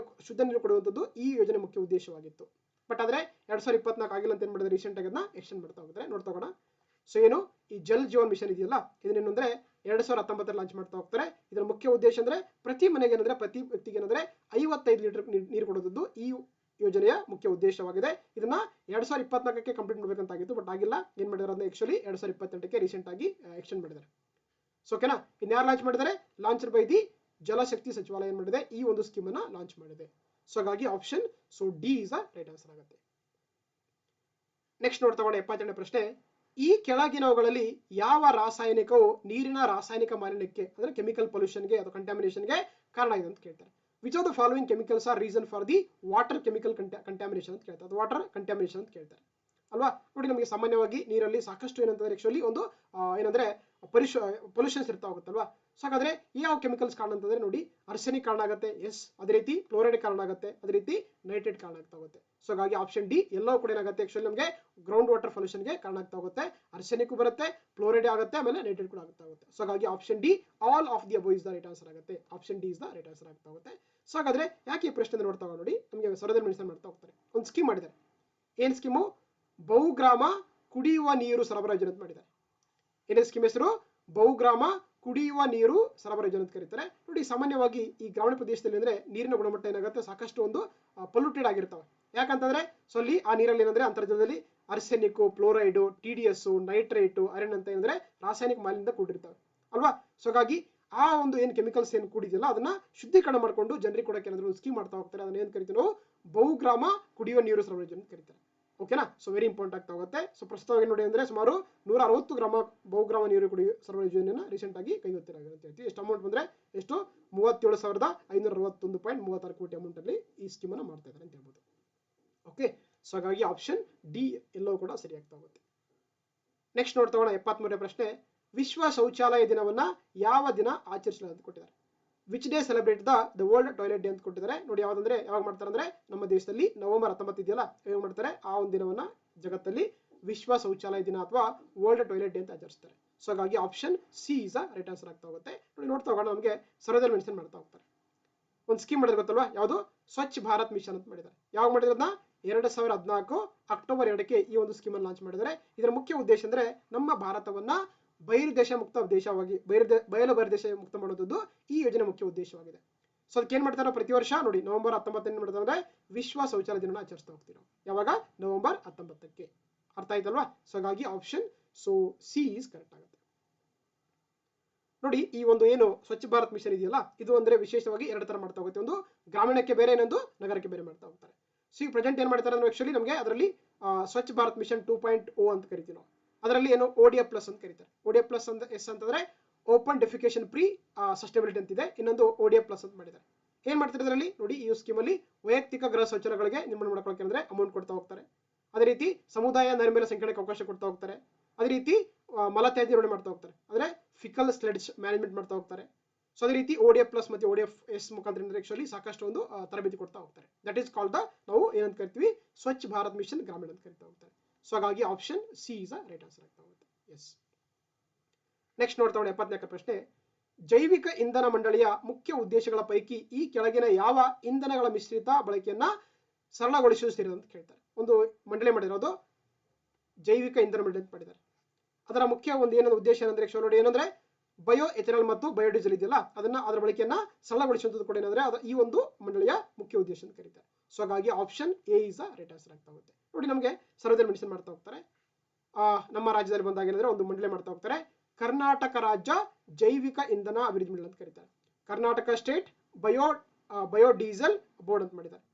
[SPEAKER 1] ಕೊಡುವಂಥದ್ದು ಈ ಯೋಜನೆ ಮುಖ್ಯ ಉದ್ದೇಶವಾಗಿತ್ತು. ಬಟ್ ಆದ್ರೆ 2024 ಆಗಿಲ್ಲ ಅಂತ ಏನ್ ಮಾಡಿದ್ರೆ ರೀಸೆಂಟ್ ಆಗಿ ಅದನ್ನ ಎಕ್ಸ್ಟೆಂಡ್ ಮಾಡ್ತಾ ಹೋಗಿದ್ರೆ ನೋಡ್ತಾ ಹೋಗೋಣ. ಸೊ ಏನು ಈ ಜಲ್ ಜೀವನ್ ಮಿಷನ್ ಇದೆಯಲ್ಲ, ಇದನ್ನೇನು ಅಂದ್ರೆ 2019 ಲಾಂಚ್ ಮಾಡ್ತಾ ಹೋಗ್ತಾರೆ. ಇದರ ಮುಖ್ಯ ಉದ್ದೇಶ ಅಂದ್ರೆ ಪ್ರತಿ ಮನೆಗೆ ಏನಂದ್ರೆ ಪ್ರತಿ ವ್ಯಕ್ತಿಗೆ ಏನಂದ್ರೆ 55 ಲೀಟರ್ ನೀರು ಕೊಡುವುದು ಈ ಯೋಜನೆಯ ಮುಖ್ಯ ಉದ್ದೇಶವಾಗಿದೆ. ಇದನ್ನ 2024ಕ್ಕೆ ಕಂಪ್ಲೀಟ್ ಮಾಡಬೇಕಂತಾಗಿತ್ತು, ಬಟ್ ಆಗಿಲ್ಲ. ಏನ್ ಮಾಡಿದಾರೆ ಅದನ್ನ ಆಕ್ಚುಲಿ 2028ಕ್ಕೆ ರೀಸೆಂಟ್ ಆಗಿ ಎಕ್ಸ್ಟೆಂಡ್ ಮಾಡಿದ್ದಾರೆ. ಸೊ ಓಕೆನಾ, ಇನ್ನು ಯಾರು ಲಾಂಚ್ ಮಾಡಿದ್ದಾರೆ? ಲಾಂಚ್ ಬೈ ದಿ ಜಲಶಕ್ತಿ ಸಚಿವಾಲಯ ಏನ್ ಮಾಡಿದೆ, ಈ ಒಂದು ಸ್ಕೀಮ್ ಅನ್ನ ಲಾಂಚ್ ಮಾಡಿದೆ. ಸೊ ಹಾಗಾಗಿ option D is the right answer ಆಗುತ್ತೆ. ನೆಕ್ಸ್ಟ್ ನೋಡ್ತಾ ಹೋಗೋಣ 72ನೇ ಪ್ರಶ್ನೆ. ಈ ಕೆಳಗಿನವುಗಳಲ್ಲಿ ಯಾವ ರಾಸಾಯನಿಕವು ನೀರಿನ ರಾಸಾಯನಿಕ ಮಾಲಿನ್ಯಕ್ಕೆ ಅಂದ್ರೆ ಕೆಮಿಕಲ್ ಪೊಲ್ಯೂಷನ್ಗೆ ಅಥವಾ ಕಂಟಾಮಿನೇಷನ್ಗೆ ಕಾರಣ ಇದೆ ಅಂತ ಕೇಳ್ತಾರೆ. Which of the following chemicals are reason for the water chemical contamination ಅಂತ ಕೇಳ್ತಾರೆ, ವಾಟರ್ ಕಂಟಾಮಿನೇಷನ್ ಅಂತ ಕೇಳ್ತಾರೆ ಅಲ್ವಾ. ನೋಡಿ, ನಮಗೆ ಸಾಮಾನ್ಯವಾಗಿ ನೀರಲ್ಲಿ ಸಾಕಷ್ಟು ಏನಂತಂದ್ರೆ ಆಕ್ಚುಲಿ ಒಂದು ಏನಂದ್ರೆ ಪೊಲ್ಯೂಷನ್ಸ್ ಇರ್ತಾ ಹೋಗುತ್ತಲ್ವಾ. ಸೊ ಹಾಗಾದ್ರೆ ಯಾವ ಕೆಮಿಕಲ್ಸ್ ಕಾರಣ ಅಂತಂದ್ರೆ ನೋಡಿ, ಆರ್ಸೆನಿಕ್ ಕಾರಣ ಆಗುತ್ತೆ, ಎಸ್. ಅದೇ ರೀತಿ ಕ್ಲೋರೈಡ್ ಕಾರಣ ಆಗುತ್ತೆ, ಅದೇ ರೀತಿ ನೈಟ್ರೇಟ್ ಕಾರಣ ಆಗ್ತಾ ಹೋಗುತ್ತೆ. ಸೊ ಹಾಗಾಗಿ ಆಪ್ಷನ್ ಡಿ ಎಲ್ಲವೂ ಕೂಡ ಏನಾಗುತ್ತೆ ಆಕ್ಚುಲಿ ನಮಗೆ ಗ್ರೌಂಡ್ ವಾಟರ್ ಪೊಲ್ಯೂಷನ್ಗೆ ಕಾರಣ ಆಗ್ತಾ ಹೋಗುತ್ತೆ. ಆರ್ಸೆನಿಕ್ ಬರುತ್ತೆ, ಕ್ಲೋರೈಡ್ ಆಗುತ್ತೆ, ಆಮೇಲೆ ನೈಟ್ರೇಟ್ ಕೂಡ ಆಗ್ತಾ ಹೋಗುತ್ತೆ. ಸೊ ಹಾಗಾಗಿ option D all of the above is the right answer ಆಗುತ್ತೆ. Option D is the right answer ಆಗ್ತಾ ಹೋಗುತ್ತೆ. ಸೊ ಹಾಗಾದ್ರೆ ಯಾಕೆ ಈ ಪ್ರಶ್ನೆ ನೋಡ್ತಾ ಹೋಗೋಣ. ನೋಡಿ, ನಮಗೆ ಸರದಲ್ಲಿ ಮೆನ್ಷನ್ ಮಾಡ್ತಾ ಹೋಗ್ತಾರೆ. ಒಂದು ಸ್ಕೀಮ್ ಮಾಡಿದ್ದಾರೆ. ಏನ್ ಸ್ಕೀಮು? ಬಹುಗ್ರಾಮ ಕುಡಿಯುವ ನೀರು ಸರಬರಾಜು ಅಂತ ಮಾಡಿದ್ದಾರೆ. ಏನೇ ಸ್ಕೀಮ್ ಹೆಸರು? ಬಹುಗ್ರಾಮ ಕುಡಿಯುವ ನೀರು ಸರಬರಾಜು ಅಂತ ಕರೀತಾರೆ. ನೋಡಿ, ಸಾಮಾನ್ಯವಾಗಿ ಈ ಗ್ರಾಮೀಣ ಪ್ರದೇಶದಲ್ಲಿ ಅಂದ್ರೆ ನೀರಿನ ಗುಣಮಟ್ಟ ಏನಾಗುತ್ತೆ ಸಾಕಷ್ಟು ಒಂದು ಪೊಲ್ಯೂಟೆಡ್ ಆಗಿರ್ತವೆ. ಯಾಕಂತಂದ್ರೆ ಸೊ ಅಲ್ಲಿ ಆ ನೀರಲ್ಲಿ ಏನಂದ್ರೆ ಅಂತರ್ಜಲದಲ್ಲಿ arsenic, fluoride, TDS, nitrate, iron ಅಂತ ಏನಂದ್ರೆ ರಾಸಾಯನಿಕ ಮಾಲಿನ್ಯದಿಂದ ಕೂಡಿರ್ತವೆ ಅಲ್ವಾ. ಸೊ ಹಾಗಾಗಿ ಆ ಒಂದು ಏನು ಕೆಮಿಕಲ್ಸ್ ಏನು ಕೂಡಿದೆಯಲ್ಲ ಅದನ್ನ ಶುದ್ಧೀಕರಣ ಮಾಡ್ಕೊಂಡು ಜನರಿಗೆ ಕೊಡಕ್ಕೆ ಏನಾದ್ರು ಒಂದು ಸ್ಕೀಮ್ ಮಾಡ್ತಾ ಹೋಗ್ತಾರೆ. ಅದನ್ನ ಏನ್ ಕರಿತೀವಿ ನಾವು? ಬಹುಗ್ರಾಮ ಕುಡಿಯುವ ನೀರು ಸರಬರಾಜು ಅಂತ ಕರೀತಾರೆ. ಓಕೆನಾ. ಸೊ ವೆರಿ ಇಂಪಾರ್ಟೆಂಟ್ ಆಗ್ತಾ ಹೋಗುತ್ತೆ. ಸೊ ಪ್ರಸ್ತುತವಾಗಿ ನೋಡಿ ಅಂದ್ರೆ ಸುಮಾರು 160 ಗ್ರಾಮ ಬಹುಗ್ರಾಮ ನೀರು ಕುಡಿಯುವ ಸರಬರಾಜು ಯೋಜನೆಯನ್ನ ರೀಸೆಂಟ್ ಆಗಿ ಕೈಗೊಳ್ತಿದ್ದಾರೆ ಅಂತ ಹೇಳ್ತೀವಿ. ಎಷ್ಟು ಅಮೌಂಟ್ ಬಂದ್ರೆ ಎಷ್ಟು? 37,561.36 ಕೋಟಿ ಅಮೌಂಟ್ ಅಲ್ಲಿ ಈ ಸ್ಕೀಮ್ ಅನ್ನ ಮಾಡ್ತಾ ಇದ್ದಾರೆ ಅಂತ ಹೇಳ್ಬೋದು. ಓಕೆ, ಸೊ ಹಾಗಾಗಿ ಆಪ್ಷನ್ ಡಿ ಎಲ್ಲವೂ ಕೂಡ ಸರಿ ಆಗ್ತಾ ಹೋಗುತ್ತೆ. ನೆಕ್ಸ್ಟ್ ನೋಡ್ತಾ ಹೋಗೋಣ 73ನೇ ಪ್ರಶ್ನೆ. ವಿಶ್ವ ಶೌಚಾಲಯ ದಿನವನ್ನ ಯಾವ ದಿನ ಆಚರಿಸಲಾಗುತ್ತೆ ಅಂತ ಕೊಟ್ಟಿದ್ದಾರೆ. Which day celebrate the world toilet day ಅಂತ ಕೊಟ್ಟಿದ್ದಾರೆ. ನೋಡಿ, ಯಾವ್ದಂದ್ರೆ ಯಾವಾಗ ಮಾಡ್ತಾರೆ ಅಂದ್ರೆ ನಮ್ಮ ದೇಶದಲ್ಲಿ ನವೆಂಬರ್ 19 ಇದೆಯಲ್ಲ, ಯಾವಾಗ ಮಾಡ್ತಾರೆ ಆ ಒಂದು ದಿನವನ್ನ ಜಗತ್ತಲ್ಲಿ ವಿಶ್ವ ಶೌಚಾಲಯ ದಿನ ಅಥವಾ ವರ್ಲ್ಡ್ ಟಾಯ್ಲೆಟ್ ಡೇ ಅಂತ ಆಚರಿಸ್ತಾರೆ. ಸೊ ಹಾಗಾಗಿ option C is right answer ಆಗ್ತಾ ಹೋಗುತ್ತೆ. ನೋಡಿ, ನೋಡ್ತಾ ಹೋಗೋಣ. ನಮಗೆ ಸರ್ವೇದಲ್ಲಿ ಮೆನ್ಷನ್ ಮಾಡ್ತಾ ಹೋಗ್ತಾರೆ. ಒಂದು ಸ್ಕೀಮ್ ಮಾಡಿದ್ರೆ ಗೊತ್ತಲ್ವಾ, ಯಾವುದು? ಸ್ವಚ್ಛ ಭಾರತ್ ಮಿಷನ್ ಅಂತ ಮಾಡಿದ್ದಾರೆ. ಯಾವಾಗ ಮಾಡಿದ್ರನ್ನ 2014 ಅಕ್ಟೋಬರ್ 2ಕ್ಕೆ ಈ ಒಂದು ಸ್ಕೀಮ್ ಅನ್ನು ಲಾಂಚ್ ಮಾಡಿದ್ದಾರೆ. ಇದರ ಮುಖ್ಯ ಉದ್ದೇಶ ಅಂದ್ರೆ ನಮ್ಮ ಭಾರತವನ್ನ ಬಹಿರ್ದೇಶ ಮುಕ್ತ ದೇಶವಾಗಿ ಬಯಲು ಬಹಿರ್ದೇಶ ಮುಕ್ತ ಮಾಡೋದು ಈ ಯೋಜನೆ ಮುಖ್ಯ ಉದ್ದೇಶವಾಗಿದೆ. ಸೊ ಅದಕ್ಕೆ ಏನ್ ಮಾಡ್ತಾರೆ ಪ್ರತಿ ವರ್ಷ? ನೋಡಿ, ನವೆಂಬರ್ 19 ಏನ್ ಮಾಡ್ತಾರೆ ಅಂದ್ರೆ ವಿಶ್ವ ಶೌಚಾಲಯ ದಿನ ಆಚರಿಸ್ತಾ ಹೋಗ್ತೀವಿ ನಾವು. ಯಾವಾಗ? ನವೆಂಬರ್ 19ಕ್ಕೆ. ಅರ್ಥ ಆಯ್ತಲ್ವಾ. ಸೊ ಹಾಗಾಗಿ ಆಪ್ಷನ್ ಸಿ ಇಸ್ ಕರೆಕ್ಟ್ ಆಗುತ್ತೆ. ನೋಡಿ, ಈ ಒಂದು ಏನು ಸ್ವಚ್ಛ ಭಾರತ್ ಮಿಷನ್ ಇದೆಯಲ್ಲ, ಇದು ಅಂದ್ರೆ ವಿಶೇಷವಾಗಿ ಎರಡು ತರ ಮಾಡ್ತಾ ಹೋಗುತ್ತೆ. ಒಂದು ಗ್ರಾಮೀಣಕ್ಕೆ ಬೇರೆ, ಇನ್ನೊಂದು ನಗರಕ್ಕೆ ಬೇರೆ ಮಾಡ್ತಾ ಹೋಗ್ತಾರೆ. ಸೊ ಈ ಪ್ರೆಸೆಂಟ್ ಏನ್ ಮಾಡ್ತಾರೆ ಅಂದ್ರೆ ಆಕ್ಚುಲಿ ನಮಗೆ ಅದರಲ್ಲಿ ಸ್ವಚ್ಛ ಭಾರತ್ ಮಿಷನ್ 2.0 ಅಂತ ಕರಿತೀವಿ ನಾವು. ಅದರಲ್ಲಿ ಏನು ODF ಪ್ಲಸ್ ಅಂತ ಕರೀತಾರೆ. ODF ಪ್ಲಸ್ ಅಂತ ಎಸ್ ಅಂತಂದ್ರೆ ಓಪನ್ ಡೆಫಿಕೇಶನ್ ಫ್ರೀ ಸಸ್ಟೈನಬಿಲಿಟಿ ಅಂತಿದೆ. ಇನ್ನೊಂದು ODF ಪ್ಲಸ್ ಅಂತ ಮಾಡಿದ್ದಾರೆ. ಏನ್ ಮಾಡ್ತಾರೆ ಇದರಲ್ಲಿ? ನೋಡಿ, ಈ ಸ್ಕೀಮ್ ಅಲ್ಲಿ ವೈಯಕ್ತಿಕ ಗೃಹ ಶೌಚಾಲಯಗಳಿಗೆ ನಿರ್ಮಾಣ ಮಾಡ್ಕೊಳ್ಳೋಕೆ ಅಂದ್ರೆ ಅಮೌಂಟ್ ಕೊಡ್ತಾ ಹೋಗ್ತಾರೆ. ಅದೇ ರೀತಿ ಸಮುದಾಯ ನೈರ್ಮಲ್ಯ ಸಂಖ್ಯೆಗೆ ಅವಕಾಶ ಕೊಡ್ತಾ ಹೋಗ್ತಾರೆ. ಅದೇ ರೀತಿ ಮಲತ್ಯಾಜ್ಯ ನಿರ್ವಹಣೆ ಮಾಡ್ತಾ ಹೋಗ್ತಾರೆ. ಅಂದ್ರೆ ಫಿಕಲ್ ಸ್ಲೆಡ್ಜ್ ಮ್ಯಾನೇಜ್ಮೆಂಟ್ ಮಾಡ್ತಾ ಹೋಗ್ತಾರೆ. ಸೊ ಅದೇ ರೀತಿ ODF ಪ್ಲಸ್ ಮತ್ತು ODF ಎಸ್ ಮುಖಾಂತರ ಆಕ್ಚುಲಿ ಸಾಕಷ್ಟು ಒಂದು ತರಬೇತಿ ಕೊಡ್ತಾ ಹೋಗ್ತಾರೆ. ದಟ್ ಈಸ್ ಕಾಲ್ಡ್ ನಾವು ಏನಂತ ಕರಿತೀವಿ? ಸ್ವಚ್ಛ ಭಾರತ್ ಮಿಷನ್ ಗ್ರಾಮೀಣ ಅಂತ ಕರಿತಾ ಹೋಗ್ತಾರೆ. ಸೊ ಹಾಗಾಗಿ option C is right answer ಆಗ್ತಾ ಹೋಗುತ್ತೆ. ಎಸ್. ನೆಕ್ಸ್ಟ್ ನೋಡ್ತಾ ಹೋಗೋಣ 74ನೇ ಪ್ರಶ್ನೆ. ಜೈವಿಕ ಇಂಧನ ಮಂಡಳಿಯ ಮುಖ್ಯ ಉದ್ದೇಶಗಳ ಪೈಕಿ ಈ ಕೆಳಗಿನ ಯಾವ ಇಂಧನಗಳ ಮಿಶ್ರಿತ ಬಳಕೆಯನ್ನ ಸರಳಗೊಳಿಸುವುದು ಸೇರಿದೆ ಅಂತ ಕೇಳ್ತಾರೆ. ಒಂದು ಮಂಡಳಿ ಮಾಡಿರೋದು ಜೈವಿಕ ಇಂಧನ ಮಂಡಳಿ ಅಂತ ಮಾಡಿದ್ದಾರೆ. ಅದರ ಮುಖ್ಯ ಒಂದು ಏನೊಂದು ಉದ್ದೇಶ ಏನಂದ್ರೆ ನೋಡಿ ಏನಂದ್ರೆ ಬಯೋ ಎಥೆನಾಲ್ ಮತ್ತು ಬಯೋಡೀಸೆಲ್ ಇದೆಯಲ್ಲ, ಅದರ ಬಳಕೆಯನ್ನ ಸರಳಗೊಳಿಸುವಂಥದ್ದು ಕೂಡ ಏನಂದ್ರೆ ಈ ಒಂದು ಮಂಡಳಿಯ ಮುಖ್ಯ ಉದ್ದೇಶ ಅಂತ ಕರೀತಾರೆ. ಸೊ ಹಾಗಾಗಿ option A is right answer ಆಗ್ತಾ ಹೋಗುತ್ತೆ. ನೋಡಿ, ನಮಗೆ ಸರ್ವೇದಲ್ಲಿ ಮೆನ್ಷನ್ ಮಾಡ್ತಾ ಹೋಗ್ತಾರೆ. ನಮ್ಮ ರಾಜ್ಯದಲ್ಲಿ ಬಂದಾಗ ಏನಂದ್ರೆ ಒಂದು ಮಂಡಳಿ ಮಾಡ್ತಾ ಹೋಗ್ತಾರೆ. ಕರ್ನಾಟಕ ರಾಜ್ಯ ಜೈವಿಕ ಇಂಧನ ಅಭಿವೃದ್ಧಿ ಮಂಡಳಿ ಅಂತ ಕರೀತಾರೆ. ಕರ್ನಾಟಕ ಸ್ಟೇಟ್ ಬಯೋಡೀಸೆಲ್ ಬೋರ್ಡ್ ಅಂತ ಮಾಡಿದ್ದಾರೆ.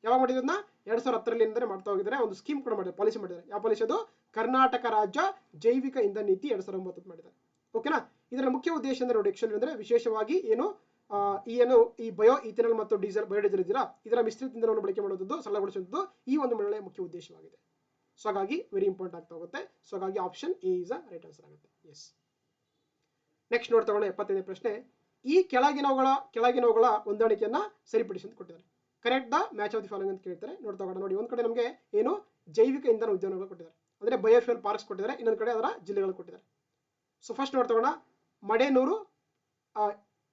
[SPEAKER 1] ಯಾವಾಗ ಮಾಡಿದ್ರನ್ನ 2010ರಲ್ಲಿ ಏನಂದ್ರೆ ಮಾಡ್ತಾ ಹೋಗಿದ್ದಾರೆ. ಒಂದು ಸ್ಕೀಮ್ ಕೂಡ ಮಾಡಿದ್ದಾರೆ, ಪಾಲಿಸಿ ಮಾಡಿದ್ದಾರೆ. ಯಾವ ಪಾಲಿಸಿ ಅದು? ಕರ್ನಾಟಕ ರಾಜ್ಯ ಜೈವಿಕ ಇಂಧನ ನೀತಿ 2009 ಅಂತ ಮಾಡಿದ್ದಾರೆ. ಓಕೆನಾ. ಇದರ ಮುಖ್ಯ ಉದ್ದೇಶ ಅಂದ್ರೆ ನೋಡಿ ಆಕ್ಚುಲಿ ಅಂದ್ರೆ ವಿಶೇಷವಾಗಿ ಏನು ಈ ಬಯೋ ಇಥೆನಾಲ್ ಮತ್ತು ಬಯೋಡೀಸೆಲ್ ಇದೆಯಲ್ಲ, ಇದರ ಮಿಶ್ರಿತ ಇಂಧನವನ್ನು ಬಳಕೆ ಮಾಡೋದು ಸರಳಗೊಳಿಸುವುದು ಈ ಒಂದು ಮಂಡಳಿಯ ಮುಖ್ಯ ಉದ್ದೇಶವಾಗಿದೆ. ಸೊ ಹಾಗಾಗಿ ವೆರಿ ಇಂಪಾರ್ಟೆಂಟ್ ಆಗ್ತಾ ಹೋಗುತ್ತೆ. ಸೊ ಹಾಗಾಗಿ option A is right answer ಆಗುತ್ತೆ. ಎಸ್. ನೆಕ್ಸ್ಟ್ ನೋಡ್ತಾ ಹೋಗೋಣ 75ನೇ ಪ್ರಶ್ನೆ. ಈ ಕೆಳಗಿನವುಗಳ ಹೊಂದಾಣಿಕೆಯನ್ನ ಸರಿಪಡಿಸಿ ಅಂತ ಕೊಟ್ಟಿದ್ದಾರೆ. Correct the match of the following ಅಂತ ಕೇಳ್ತಾರೆ. ನೋಡ್ತಾ ಹೋಗೋಣ. ನೋಡಿ, ಒಂದ್ ಕಡೆ ನಮಗೆ ಏನು ಜೈವಿಕ ಇಂಧನ ಉದ್ಯಾನಗಳು ಕೊಟ್ಟಿದ್ದಾರೆ, ಅಂದ್ರೆ ಬಯೋಫ್ಯೂಲ್ ಪಾರ್ಕ್ಸ್ ಕೊಟ್ಟಿದ್ದಾರೆ. ಇನ್ನೊಂದು ಕಡೆ ಅದರ ಜಿಲ್ಲೆಗಳು ಕೊಟ್ಟಿದ್ದಾರೆ. ಸೊ ಫಸ್ಟ್ ನೋಡ್ತಗೋಣ, ಮಡೇನೂರು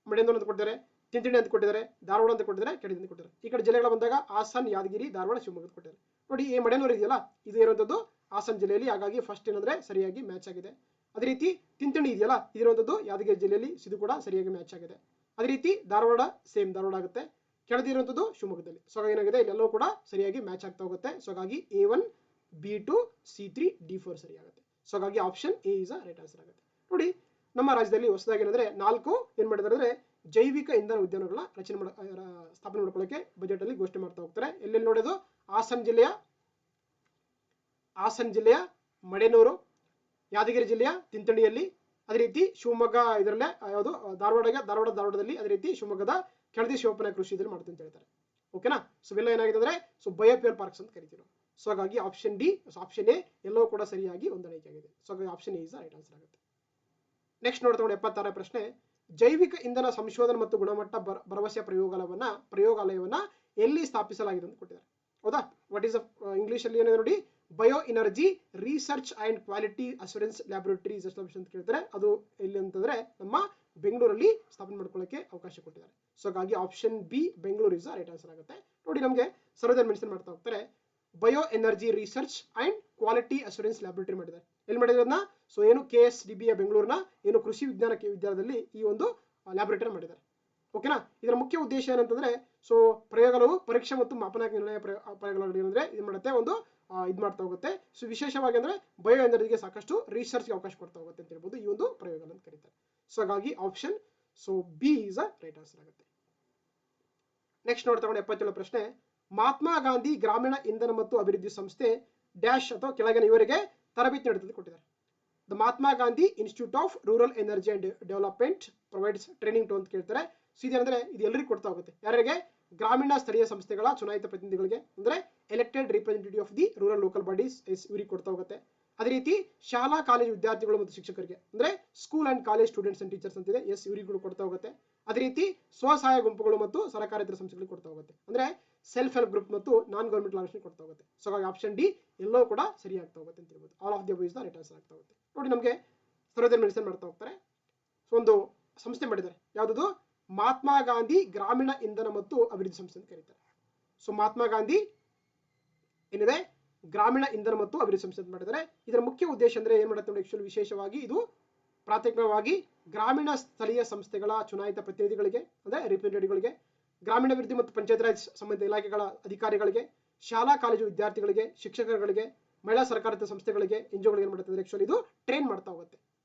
[SPEAKER 1] ಮಡೇನೂರು ಅಂತ ಕೊಟ್ಟಿದ್ದಾರೆ, ತಿಂತಿಣಿ ಅಂತ ಕೊಟ್ಟಿದ್ದಾರೆ, ಧಾರವಾಡ ಅಂತ ಕೊಟ್ಟಿದ್ದಾರೆ, ಕೆಳದಿ ಅಂತ ಕೊಟ್ಟಿದ್ದಾರೆ. ಈ ಕಡೆ ಜಿಲ್ಲೆಗಳು ಬಂದಾಗ ಹಾಸನ್, ಯಾದಗಿರಿ, ಧಾರವಾಡ, ಶಿವಮೊಗ್ಗ ಅಂತ ಕೊಟ್ಟಿದ್ದಾರೆ. ನೋಡಿ ಈ ಮಡೇನೂರು ಇದೆಯಲ್ಲ, ಇದು ಇರುವಂತದ್ದು ಹಾಸನ್ ಜಿಲ್ಲೆಯಲ್ಲಿ, ಹಾಗಾಗಿ ಫಸ್ಟ್ ಏನಂದ್ರೆ ಸರಿಯಾಗಿ ಮ್ಯಾಚ್ ಆಗಿದೆ. ಅದೇ ರೀತಿ ತಿಂತಿಣಿ ಇದೆಯಲ್ಲ, ಇದಿರುವಂತದ್ದು ಯಾದಗಿರಿ ಜಿಲ್ಲೆಯಲ್ಲಿ, ಇದು ಕೂಡ ಸರಿಯಾಗಿ ಮ್ಯಾಚ್ ಆಗಿದೆ. ಅದೇ ರೀತಿ ಧಾರವಾಡ ಸೇಮ್ ಧಾರವಾಡ ಆಗುತ್ತೆ, ಕೆಳದಿ ಇರುವಂತದ್ದು ಶಿವಮೊಗ್ಗದಲ್ಲಿ. ಸೊ ಏನಾಗಿದೆ, ಇಲ್ಲೆಲ್ಲವೂ ಕೂಡ ಸರಿಯಾಗಿ ಮ್ಯಾಚ್ ಆಗ್ತಾ ಹೋಗುತ್ತೆ. ಸೊ ಹಾಗಾಗಿ A1, B2, C3, D4 ಸರಿ ಆಗುತ್ತೆ. ಸೊ ಹಾಗಾಗಿ option A is right answer ಆಗುತ್ತೆ. ನೋಡಿ ನಮ್ಮ ರಾಜ್ಯದಲ್ಲಿ ಹೊಸದಾಗಿ ಏನಂದ್ರೆ 4 ಏನ್ ಮಾಡಿದ್ದಾರೆ ಅಂದ್ರೆ ಜೈವಿಕ ಇಂಧನ ಉದ್ಯಾನಗಳ ಸ್ಥಾಪನೆ ಮಾಡ್ಕೊಳ್ಳೋಕೆ ಬಜೆಟ್ ಅಲ್ಲಿ ಘೋಷಣೆ ಮಾಡ್ತಾ ಹೋಗ್ತಾರೆ. ಎಲ್ಲೆಲ್ಲಿ ನೋಡೋದು, ಹಾಸನ್ ಜಿಲ್ಲೆಯ ಮಡೇನೂರು, ಯಾದಗಿರಿ ಜಿಲ್ಲೆಯ ತಿಂತಣಿಯಲ್ಲಿ, ಅದೇ ರೀತಿ ಶಿವಮೊಗ್ಗ ಇದರಲ್ಲೇ ಯಾವುದು ಧಾರವಾಡದಲ್ಲಿ, ಅದೇ ರೀತಿ ಶಿವಮೊಗ್ಗದ ಕೆಳದಿ ಶಿವಪ್ಪನ ಕೃಷಿ ಇದ್ರಲ್ಲಿ ಮಾಡ್ತೀನಿ ಅಂತ ಹೇಳ್ತಾರೆ. ಓಕೆನಾ. ಸೊ ಇವೆಲ್ಲ ಏನಾಗಿದೆ ಅಂದ್ರೆ ಬಯೋಫ್ಯೂಯಲ್ ಪಾರ್ಕ್ಸ್ ಅಂತ ಕರಿತೀವಿ. ಸೊ ಹಾಗಾಗಿ ಆಪ್ಷನ್ ಎ ಎಲ್ಲವೂ ಕೂಡ ಸರಿಯಾಗಿ ಹೊಂದಾಣಿಕೆ ಆಗಿದೆ. ಸೊ ಹಾಗಾಗಿ option A is right answer ಆಗುತ್ತೆ. ನೆಕ್ಸ್ಟ್ ನೋಡ್ತಾ 76ನೇ ಪ್ರಶ್ನೆ, ಜೈವಿಕ ಇಂಧನ ಸಂಶೋಧನೆ ಮತ್ತು ಗುಣಮಟ್ಟ ಭರವಸೆ ಪ್ರಯೋಗಾಲಯವನ್ನ ಎಲ್ಲಿ ಸ್ಥಾಪಿಸಲಾಗಿದೆ ಅಂತ ಕೊಟ್ಟಿದ್ದಾರೆ. ಹೌದಾ. ವಾಟ್ ಈಸ್ ಇಂಗ್ಲಿಷ್ ಅಲ್ಲಿ ಏನಿದೆ ನೋಡಿ, bio energy research and quality assurance laboratory establish ಅಂತ ಕೇಳ್ತಾರೆ. ಅದು ಎಲ್ಲಿ ಅಂತಂದ್ರೆ ನಮ್ಮ ಬೆಂಗಳೂರಲ್ಲಿ ಸ್ಥಾಪನೆ ಮಾಡ್ಕೊಳ್ಳೋಕೆ ಅವಕಾಶ ಕೊಟ್ಟಿದ್ದಾರೆ. ಸೊ ಹಾಗಾಗಿ option B Bengaluru is right answer ಆಗುತ್ತೆ. ನೋಡಿ ನಮಗೆ ಸರ್ವದಲ್ಲಿ ಮೆನ್ಷನ್ ಮಾಡ್ತಾ ಹೋಗ್ತಾರೆ, bio energy research and quality assurance laboratory ಮಾಡಿದ್ದಾರೆ. ಎಲ್ಲಿ ಮಾಡಿದ್ರನ್ನ, ಸೊ ಏನು KSDB ಬೆಂಗಳೂರಿನ ಏನು ಕೃಷಿ ವಿಜ್ಞಾನ ವಿದ್ಯಾಲಯದಲ್ಲಿ ಈ ಒಂದು ಲ್ಯಾಬೊರೇಟರಿ ಮಾಡಿದ್ದಾರೆ. ಓಕೆನಾ. ಇದರ ಮುಖ್ಯ ಉದ್ದೇಶ ಏನಂತಂದ್ರೆ, ಸೊ ಪ್ರಯೋಗಗಳು ಪರೀಕ್ಷೆ ಮತ್ತು ಮಾಪನಾಂಕ ನಿರ್ಣಯ ಪ್ರಯೋಗಗಳು ಏನಂದ್ರೆ ಇದು ಮಾಡುತ್ತೆ, ಒಂದು ಇದು ಮಾಡ್ತಾ ಹೋಗುತ್ತೆ. ಸೊ ವಿಶೇಷವಾಗಿ ಅಂದ್ರೆ ಬಯೋ ಎನರ್ಜಿಗೆ ಸಾಕಷ್ಟು ರಿಸರ್ಚ್ಗೆ ಅವಕಾಶ ಕೊಡ್ತಾ ಹೋಗುತ್ತೆ ಅಂತ ಹೇಳ್ಬೋದು ಈ ಒಂದು ಪ್ರಯೋಗ ಅಂತ ಕರೀತಾರೆ. ಸೊ ಹಾಗಾಗಿ option B is right answer ಆಗುತ್ತೆ. ನೆಕ್ಸ್ಟ್ ನೋಡ್ತಾ 77 ಪ್ರಶ್ನೆ, ಮಹಾತ್ಮ ಗಾಂಧಿ ಗ್ರಾಮೀಣ ಇಂಧನ ಮತ್ತು ಅಭಿವೃದ್ಧಿ ಸಂಸ್ಥೆ ಡ್ಯಾಶ್ ಅಥವಾ ಕೆಳಗಿನ ಇವರಿಗೆ ತರಬೇತಿ ನೀಡುತ್ತದೆ ಕೊಟ್ಟಿದ್ದಾರೆ. The Mahatma Gandhi institute of rural energy and development provides training to ಅಂತ ಕೇಳ್ತಾರೆ. ಸೊ ಇದೇನಂದ್ರೆ ಇದು ಎಲ್ಲರಿಗೂ ಕೊಡ್ತಾ ಹೋಗುತ್ತೆ. ಯಾರಿಗೆ, ಗ್ರಾಮೀಣ ಸ್ಥಳೀಯ ಸಂಸ್ಥೆಗಳ ಚುನಾಯಿತ ಪ್ರತಿನಿಧಿಗಳಿಗೆ, ಅಂದ್ರೆ elected representative of the rural local bodies ಇವರಿಗೆ ಕೊಡ್ತಾ ಹೋಗುತ್ತೆ. ಅದೇ ರೀತಿ ಶಾಲಾ ಕಾಲೇಜು ವಿದ್ಯಾರ್ಥಿಗಳು ಮತ್ತು ಶಿಕ್ಷಕರಿಗೆ, ಅಂದ್ರೆ school and college students and teachers ಅಂತಿದೆ, ಇವರಿಗೂ ಕೊಡ್ತಾ ಹೋಗುತ್ತೆ. ಅದೇ ರೀತಿ ಸ್ವಸಹಾಯ ಗುಂಪುಗಳು ಮತ್ತು ಸರ್ಕಾರೇತರ ಸಂಸ್ಥೆಗಳಿಗೆ ಕೊಡ್ತಾ ಹೋಗುತ್ತೆ, ಅಂದ್ರೆ ಸೆಲ್ಫ್ ಹೆಲ್ಪ್ ಗ್ರೂಪ್ ಮತ್ತು ನಾನ್ ಗವರ್ಮೆಂಟ್ ಆರ್ಗನೈಸೇಷನ್ ಕೊಡ್ತಾ ಹೋಗುತ್ತೆ. ಸೊ ಹಾಗಾಗಿ ಆಪ್ಷನ್ ಡಿ ಎಲ್ಲವೂ ಕೂಡ ಸರಿ ಆಗ್ತಾ ಹೋಗುತ್ತೆ ಅಂತ ಹೇಳ್ಬೋದು. All of the above is the right answer ಆಗ್ತಾ ಹೋಗುತ್ತೆ. ನೋಡಿ ನಮಗೆ ಸರ್ವದಲ್ಲಿ ಮೆನ್ಷನ್ ಮಾಡ್ತಾ ಹೋಗ್ತಾರೆ, ಒಂದು ಸಂಸ್ಥೆ ಮಾಡಿದ್ದಾರೆ, ಯಾವುದು, ಮಹಾತ್ಮ ಗಾಂಧಿ ಗ್ರಾಮೀಣ ಇಂಧನ ಮತ್ತು ಅಭಿವೃದ್ಧಿ ಸಂಸ್ಥೆ ಅಂತ ಕರೀತಾರೆ. ಸೊ ಮಹಾತ್ಮ ಗಾಂಧಿ ಏನಿದೆ ಗ್ರಾಮೀಣ ಇಂಧನ ಮತ್ತು ಅಭಿವೃದ್ಧಿ ಸಂಸ್ಥೆ ಅಂತ ಮಾಡಿದ್ದಾರೆ. ಇದರ ಮುಖ್ಯ ಉದ್ದೇಶ ಅಂದ್ರೆ ಏನ್ ಮಾಡುತ್ತೆ, ಆಕ್ಚುಲಿ ವಿಶೇಷವಾಗಿ ಇದು ಪ್ರಾಥಮಿಕವಾಗಿ ಗ್ರಾಮೀಣ ಸ್ಥಳೀಯ ಸಂಸ್ಥೆಗಳ ಚುನಾಯಿತ ಪ್ರತಿನಿಧಿಗಳಿಗೆ, ಅಂದ್ರೆ ರಿಪ್ರೆಸೆಂಟೇಟಿವ್ಗಳಿಗೆ, ಗ್ರಾಮೀಣಾಭಿವೃದ್ಧಿ ಮತ್ತು ಪಂಚಾಯತ್ ರಾಜ್ ಸಂಬಂಧಿತ ಇಲಾಖೆಗಳ ಅಧಿಕಾರಿಗಳಿಗೆ, ಶಾಲಾ ಕಾಲೇಜು ವಿದ್ಯಾರ್ಥಿಗಳಿಗೆ, ಶಿಕ್ಷಕರುಗಳಿಗೆ, ಮಹಿಳಾ ಸರ್ಕಾರೇತರ ಸಂಸ್ಥೆಗಳಿಗೆ, ಎನ್ಜಿಒಗಳಿಗೆ ಏನ್ ಮಾಡುತ್ತೆ ಆಕ್ಚುಲಿ ಇದು ಟ್ರೈನ್ ಮಾಡ್ತಾ ಹೋಗುತ್ತೆ.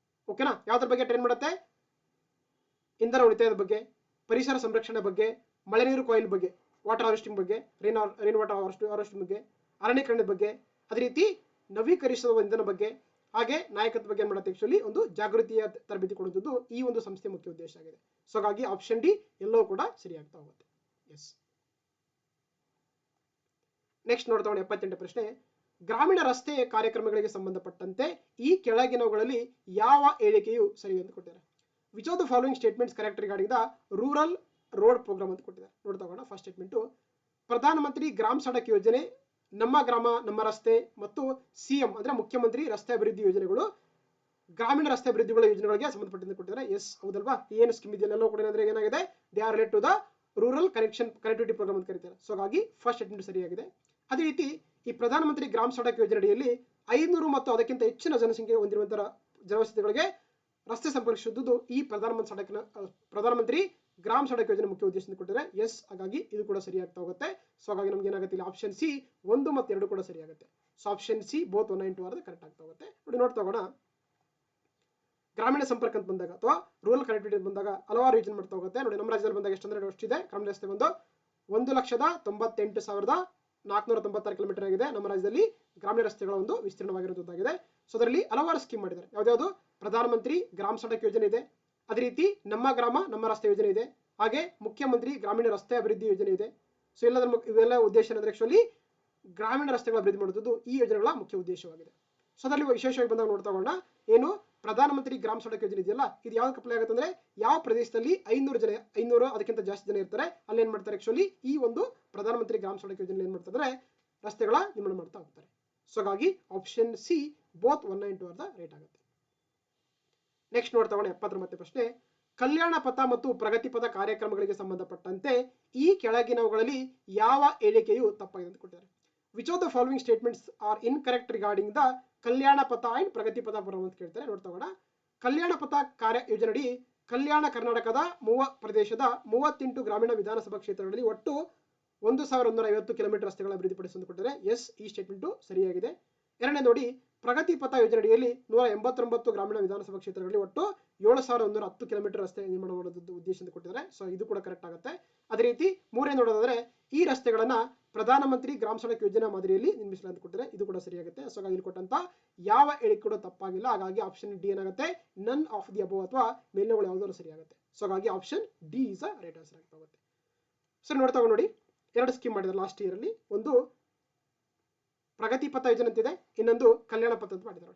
[SPEAKER 1] ಓಕೆನಾ. ಯಾವ್ದ್ರ ಬಗ್ಗೆ ಟ್ರೈನ್ ಮಾಡುತ್ತೆ, ಇಂಧನ ಉಳಿತಾಯದ ಬಗ್ಗೆ, ಪರಿಸರ ಸಂರಕ್ಷಣೆ ಬಗ್ಗೆ, ಮಳೆ ನೀರು ಕೊಯ್ಲು ಬಗ್ಗೆ, ವಾಟರ್ ಹಾರ್ವೆಸ್ಟಿಂಗ್ ಬಗ್ಗೆ, ರೈನ್ ವಾಟರ್ ಹಾರ್ವೆಸ್ಟಿಂಗ್ ಬಗ್ಗೆ, ಅರಣ್ಯೀಕರಣದ ಬಗ್ಗೆ, ಅದೇ ರೀತಿ ನವೀಕರಿಸುವ ಇಂಧನ ಬಗ್ಗೆ, ಹಾಗೆ ನಾಯಕತ್ವ ಬಗ್ಗೆ ಏನ್ ಮಾಡುತ್ತೆ ಆಕ್ಚುಲಿ ಒಂದು ಜಾಗೃತಿಯ ತರಬೇತಿ ಕೊಡುವುದು ಈ ಒಂದು ಸಂಸ್ಥೆ ಮುಖ್ಯ ಉದ್ದೇಶ ಆಗಿದೆ. ಸೊ ಹಾಗಾಗಿ ಆಪ್ಷನ್ ಡಿ ಎಲ್ಲವೂ ಕೂಡ ಸರಿ ಆಗ್ತಾ ಹೋಗುತ್ತೆ. ಎಸ್. ನೆಕ್ಸ್ಟ್ ನೋಡ್ತಾ 78 ಪ್ರಶ್ನೆ, ಗ್ರಾಮೀಣ ರಸ್ತೆ ಕಾರ್ಯಕ್ರಮಗಳಿಗೆ ಸಂಬಂಧಪಟ್ಟಂತೆ ಈ ಕೆಳಗಿನವುಗಳಲ್ಲಿ ಯಾವ ಹೇಳಿಕೆಯು ಸರಿ ಅಂತ ಕೊಟ್ಟಿದ್ದಾರೆ. Which of the following statements correct regarding the rural road programme ಅಂತ ಕೊಟ್ಟಿದ್ದಾರೆ. ನೋಡ್ತಾ ಹೋಗೋಣ. ಫಸ್ಟ್ ಸ್ಟೇಟ್ಮೆಂಟ್, ಪ್ರಧಾನಮಂತ್ರಿ ಗ್ರಾಮ ಸಡಕ್ ಯೋಜನೆ, ನಮ್ಮ ಗ್ರಾಮ ನಮ್ಮ ರಸ್ತೆ ಮತ್ತು ಸಿಎಂ ಅಂದ್ರೆ ಮುಖ್ಯಮಂತ್ರಿ ರಸ್ತೆ ಅಭಿವೃದ್ಧಿ ಯೋಜನೆಗಳು ಗ್ರಾಮೀಣ ರಸ್ತೆ ಅಭಿವೃದ್ಧಿಗಳ ಯೋಜನೆಗಳಿಗೆ ಸಂಬಂಧಪಟ್ಟಂತೆ ಕೊಟ್ಟಿದ್ದಾರೆ. ಎಸ್, ಹೌದಲ್ವಾ. ಏನು ಸ್ಕೀಮ್ ಇದೆಯಲ್ಲ ಕೂಡ ಏನಾಗಿದೆ, they are related to the rural connectivity programme ಅಂತ ಕರೀತಾರೆ. ಸೊ ಹಾಗಾಗಿ ಫಸ್ಟ್ ಸ್ಟೇಟ್ಮೆಂಟ್ ಸರಿಯಾಗಿದೆ. ಅದೇ ರೀತಿ ಈ ಪ್ರಧಾನಮಂತ್ರಿ ಗ್ರಾಮ ಸಡಕ್ ಯೋಜನೆ ಅಡಿಯಲ್ಲಿ 500 ಮತ್ತು ಅದಕ್ಕಿಂತ ಹೆಚ್ಚಿನ ಜನಸಂಖ್ಯೆ ಹೊಂದಿರುವಂತಹ ಜನವಸತಿಗಳಿಗೆ ರಸ್ತೆ ಸಂಪರ್ಕಿಸುವುದು ಈ ಪ್ರಧಾನಮಂತ್ರಿ ಗ್ರಾಮ ಸಡಕ್ ಯೋಜನೆ ಮುಖ್ಯ ಉದ್ದೇಶ ಕೊಟ್ಟಿದ್ದಾರೆ. ಎಸ್, ಹಾಗಾಗಿ ಇದು ಕೂಡ ಸರಿಯಾಗ್ತಾ ಹೋಗುತ್ತೆ. ಸೊ ಹಾಗಾಗಿ ನಮ್ಗೆ ಏನಾಗುತ್ತೆ ಇಲ್ಲಿ ಆಪ್ಷನ್ ಸಿ 1 ಮತ್ತು 2 ಕೂಡ ಸರಿಯಾಗುತ್ತೆ. So option C both 1 and 2 are correct ಆಗ್ತಾ ಹೋಗುತ್ತೆ. ನೋಡಿ ನೋಡ್ತಾ ಹೋಗೋಣ. ಗ್ರಾಮೀಣ ಸಂಪರ್ಕ ಅಂತ ಬಂದಾಗ ಅಥವಾ ರೂರಲ್ ಕನೆಕ್ಟಿವಿಟಿ ಅಂತ ಬಂದಾಗ ಹಲವಾರು ಯೋಜನೆ ಮಾಡ್ತಾ ಹೋಗುತ್ತೆ. ನೋಡಿ ನಮ್ಮ ರಾಜ್ಯದಲ್ಲಿ ಬಂದಾಗ ಎಷ್ಟಂದ್ರೆ ಎಷ್ಟಿದೆ, ಗ್ರಾಮೀಣ ರಸ್ತೆ ಬಂದು 1,98,496 ಕಿಲೋಮೀಟರ್ ಆಗಿದೆ. ನಮ್ಮ ರಾಜ್ಯದಲ್ಲಿ ಗ್ರಾಮೀಣ ರಸ್ತೆಗಳ ಒಂದು ವಿಸ್ತೀರ್ಣವಾಗಿರುವಂತದ್ದಾಗಿದೆ. ಸೊ ಅದರಲ್ಲಿ ಹಲವಾರು ಸ್ಕೀಮ್ ಮಾಡಿದ್ದಾರೆ. ಯಾವ್ದಾವುದು, ಪ್ರಧಾನಮಂತ್ರಿ ಗ್ರಾಮ ಸಡಕ್ ಯೋಜನೆ ಇದೆ, ಅದೇ ರೀತಿ ನಮ್ಮ ಗ್ರಾಮ ನಮ್ಮ ರಸ್ತೆ ಯೋಜನೆ ಇದೆ, ಹಾಗೆ ಮುಖ್ಯಮಂತ್ರಿ ಗ್ರಾಮೀಣ ರಸ್ತೆ ಅಭಿವೃದ್ಧಿ ಯೋಜನೆ ಇದೆ. ಸೊ ಇವೆಲ್ಲ ಉದ್ದೇಶ ಏನಂದ್ರೆ ಆಕ್ಚುಲಿ ಗ್ರಾಮೀಣ ರಸ್ತೆಗಳ ಅಭಿವೃದ್ಧಿ ಮಾಡುವುದು ಈ ಯೋಜನೆಗಳ ಮುಖ್ಯ ಉದ್ದೇಶವಾಗಿದೆ. ಸೊ ಅದರಲ್ಲಿ ವಿಶೇಷವಾಗಿ ಬಂದಾಗ ನೋಡ್ತಾ ಹೋಗೋಣ. ಏನು ಪ್ರಧಾನಮಂತ್ರಿ ಗ್ರಾಮ ಸಡಕ್ ಯೋಜನೆ ಇದೆಯಲ್ಲ, ಇದು ಯಾವ ಅಪ್ಲೈ ಆಗುತ್ತೆ ಅಂದ್ರೆ ಯಾವ ಪ್ರದೇಶದಲ್ಲಿ 500 ಅದಕ್ಕಿಂತ ಜಾಸ್ತಿ ಜನ ಇರ್ತಾರೆ ಅಲ್ಲಿ ಏನ್ ಮಾಡ್ತಾರೆ ಆಕ್ಚುಲಿ ಈ ಒಂದು ಪ್ರಧಾನಮಂತ್ರಿ ಗ್ರಾಮ ಸಡಕ್ ಯೋಜನೆ ಏನ್ ಮಾಡ್ತಾರೆ ರಸ್ತೆಗಳ ನಿರ್ಮಾಣ ಮಾಡ್ತಾ ಹೋಗ್ತಾರೆ. ಸೊ ಹಾಗಾಗಿ option C both 1 and 2 are the right ಆಗುತ್ತೆ. ನೆಕ್ಸ್ಟ್ ನೋಡ್ತಾ 79ನೇ ಪ್ರಶ್ನೆ, ಕಲ್ಯಾಣ ಪಥ ಮತ್ತು ಪ್ರಗತಿ ಪಥ ಕಾರ್ಯಕ್ರಮಗಳಿಗೆ ಸಂಬಂಧಪಟ್ಟಂತೆ ಈ ಕೆಳಗಿನವುಗಳಲ್ಲಿ ಯಾವ ಹೇಳಿಕೆಯು ತಪ್ಪಾಗಿದೆ ಅಂತ ಕೊಟ್ಟಿದ್ದಾರೆ. Which of the following statements are incorrect regarding the Kalyana Patha and ಪ್ರಗತಿ ಪಥ ಅಂತ ಕೇಳ್ತಾರೆ. ನೋಡ್ತಾ ಕಲ್ಯಾಣ ಪಥ ಕಾರ್ಯ ಯೋಜನೆಯಡಿ ಕಲ್ಯಾಣ ಕರ್ನಾಟಕದ ಪ್ರದೇಶದ 38 ಗ್ರಾಮೀಣ ವಿಧಾನಸಭಾ ಕ್ಷೇತ್ರಗಳಲ್ಲಿ ಒಟ್ಟು 1150 ಕಿಲೋಮೀಟರ್ ರಸ್ತೆಗಳ ಅಭಿವೃದ್ಧಿಪಡಿಸಿ ಕೊಟ್ಟಿದ್ದಾರೆ. ಎಸ್, ಈ ಸ್ಟೇಟ್ಮೆಂಟ್ ಸರಿಯಾಗಿದೆ. ಎರಡನೇ ನೋಡಿ, ಪ್ರಗತಿ ಪಥ ಯೋಜನೆಯಲ್ಲಿ 189 ಗ್ರಾಮೀಣ ವಿಧಾನಸಭಾ ಕ್ಷೇತ್ರಗಳಲ್ಲಿ ಒಟ್ಟು 7110 ಕಿಲೋಮೀಟರ್ ರಸ್ತೆ ನಿರ್ಮಾಣ ಮಾಡೋದು ಉದ್ದೇಶದಿಂದ ಕೊಟ್ಟಿದ್ದಾರೆ. ಸೊ ಇದು ಕೂಡ ಕರೆಕ್ಟ್ ಆಗುತ್ತೆ. ಅದೇ ರೀತಿ ಮೂರನೇ ನೋಡೋದಾದ್ರೆ ಈ ರಸ್ತೆಗಳನ್ನ ಪ್ರಧಾನಮಂತ್ರಿ ಗ್ರಾಮ ಸಡಕ್ ಯೋಜನಾ ಮಾದರಿಯಲ್ಲಿ ನಿರ್ಮಿಸಲಾಗಿದೆ ಕೊಟ್ಟಿದ್ದಾರೆ. ಇದು ಕೂಡ ಸರಿಯಾಗುತ್ತೆ. ಸೊ ಇಲ್ಲಿ ಕೊಟ್ಟಂತ ಯಾವ ಹೇಳಿಕೆ ಕೂಡ ತಪ್ಪಾಗಿಲ್ಲ. ಹಾಗಾಗಿ ಆಪ್ಷನ್ ಡಿ ಏನಾಗುತ್ತೆ, ನನ್ ಆಫ್ ದಿ ಅಬೋವ್ ಅಥವಾ ಮೇಲಿನಗಳು ಯಾವುದಾದ್ರು ಸರಿಯಾಗುತ್ತೆ. ಸೊ ಹಾಗಾಗಿ option D is a right answer ಆಗ್ತಾ ಹೋಗುತ್ತೆ. ಸರಿ, ನೋಡ್ತಾ ನೋಡಿ, ಎರಡು ಸ್ಕೀಮ್ ಮಾಡಿದ್ದಾರೆ ಲಾಸ್ಟ್ ಇಯರ್ ಅಲ್ಲಿ. ಒಂದು ಪ್ರಗತಿ ಪಥ ಯೋಜನೆ ಅಂತಿದೆ, ಇನ್ನೊಂದು ಕಲ್ಯಾಣ ಪಥ ಅಂತ ಮಾಡಿದ್ದಾರೆ.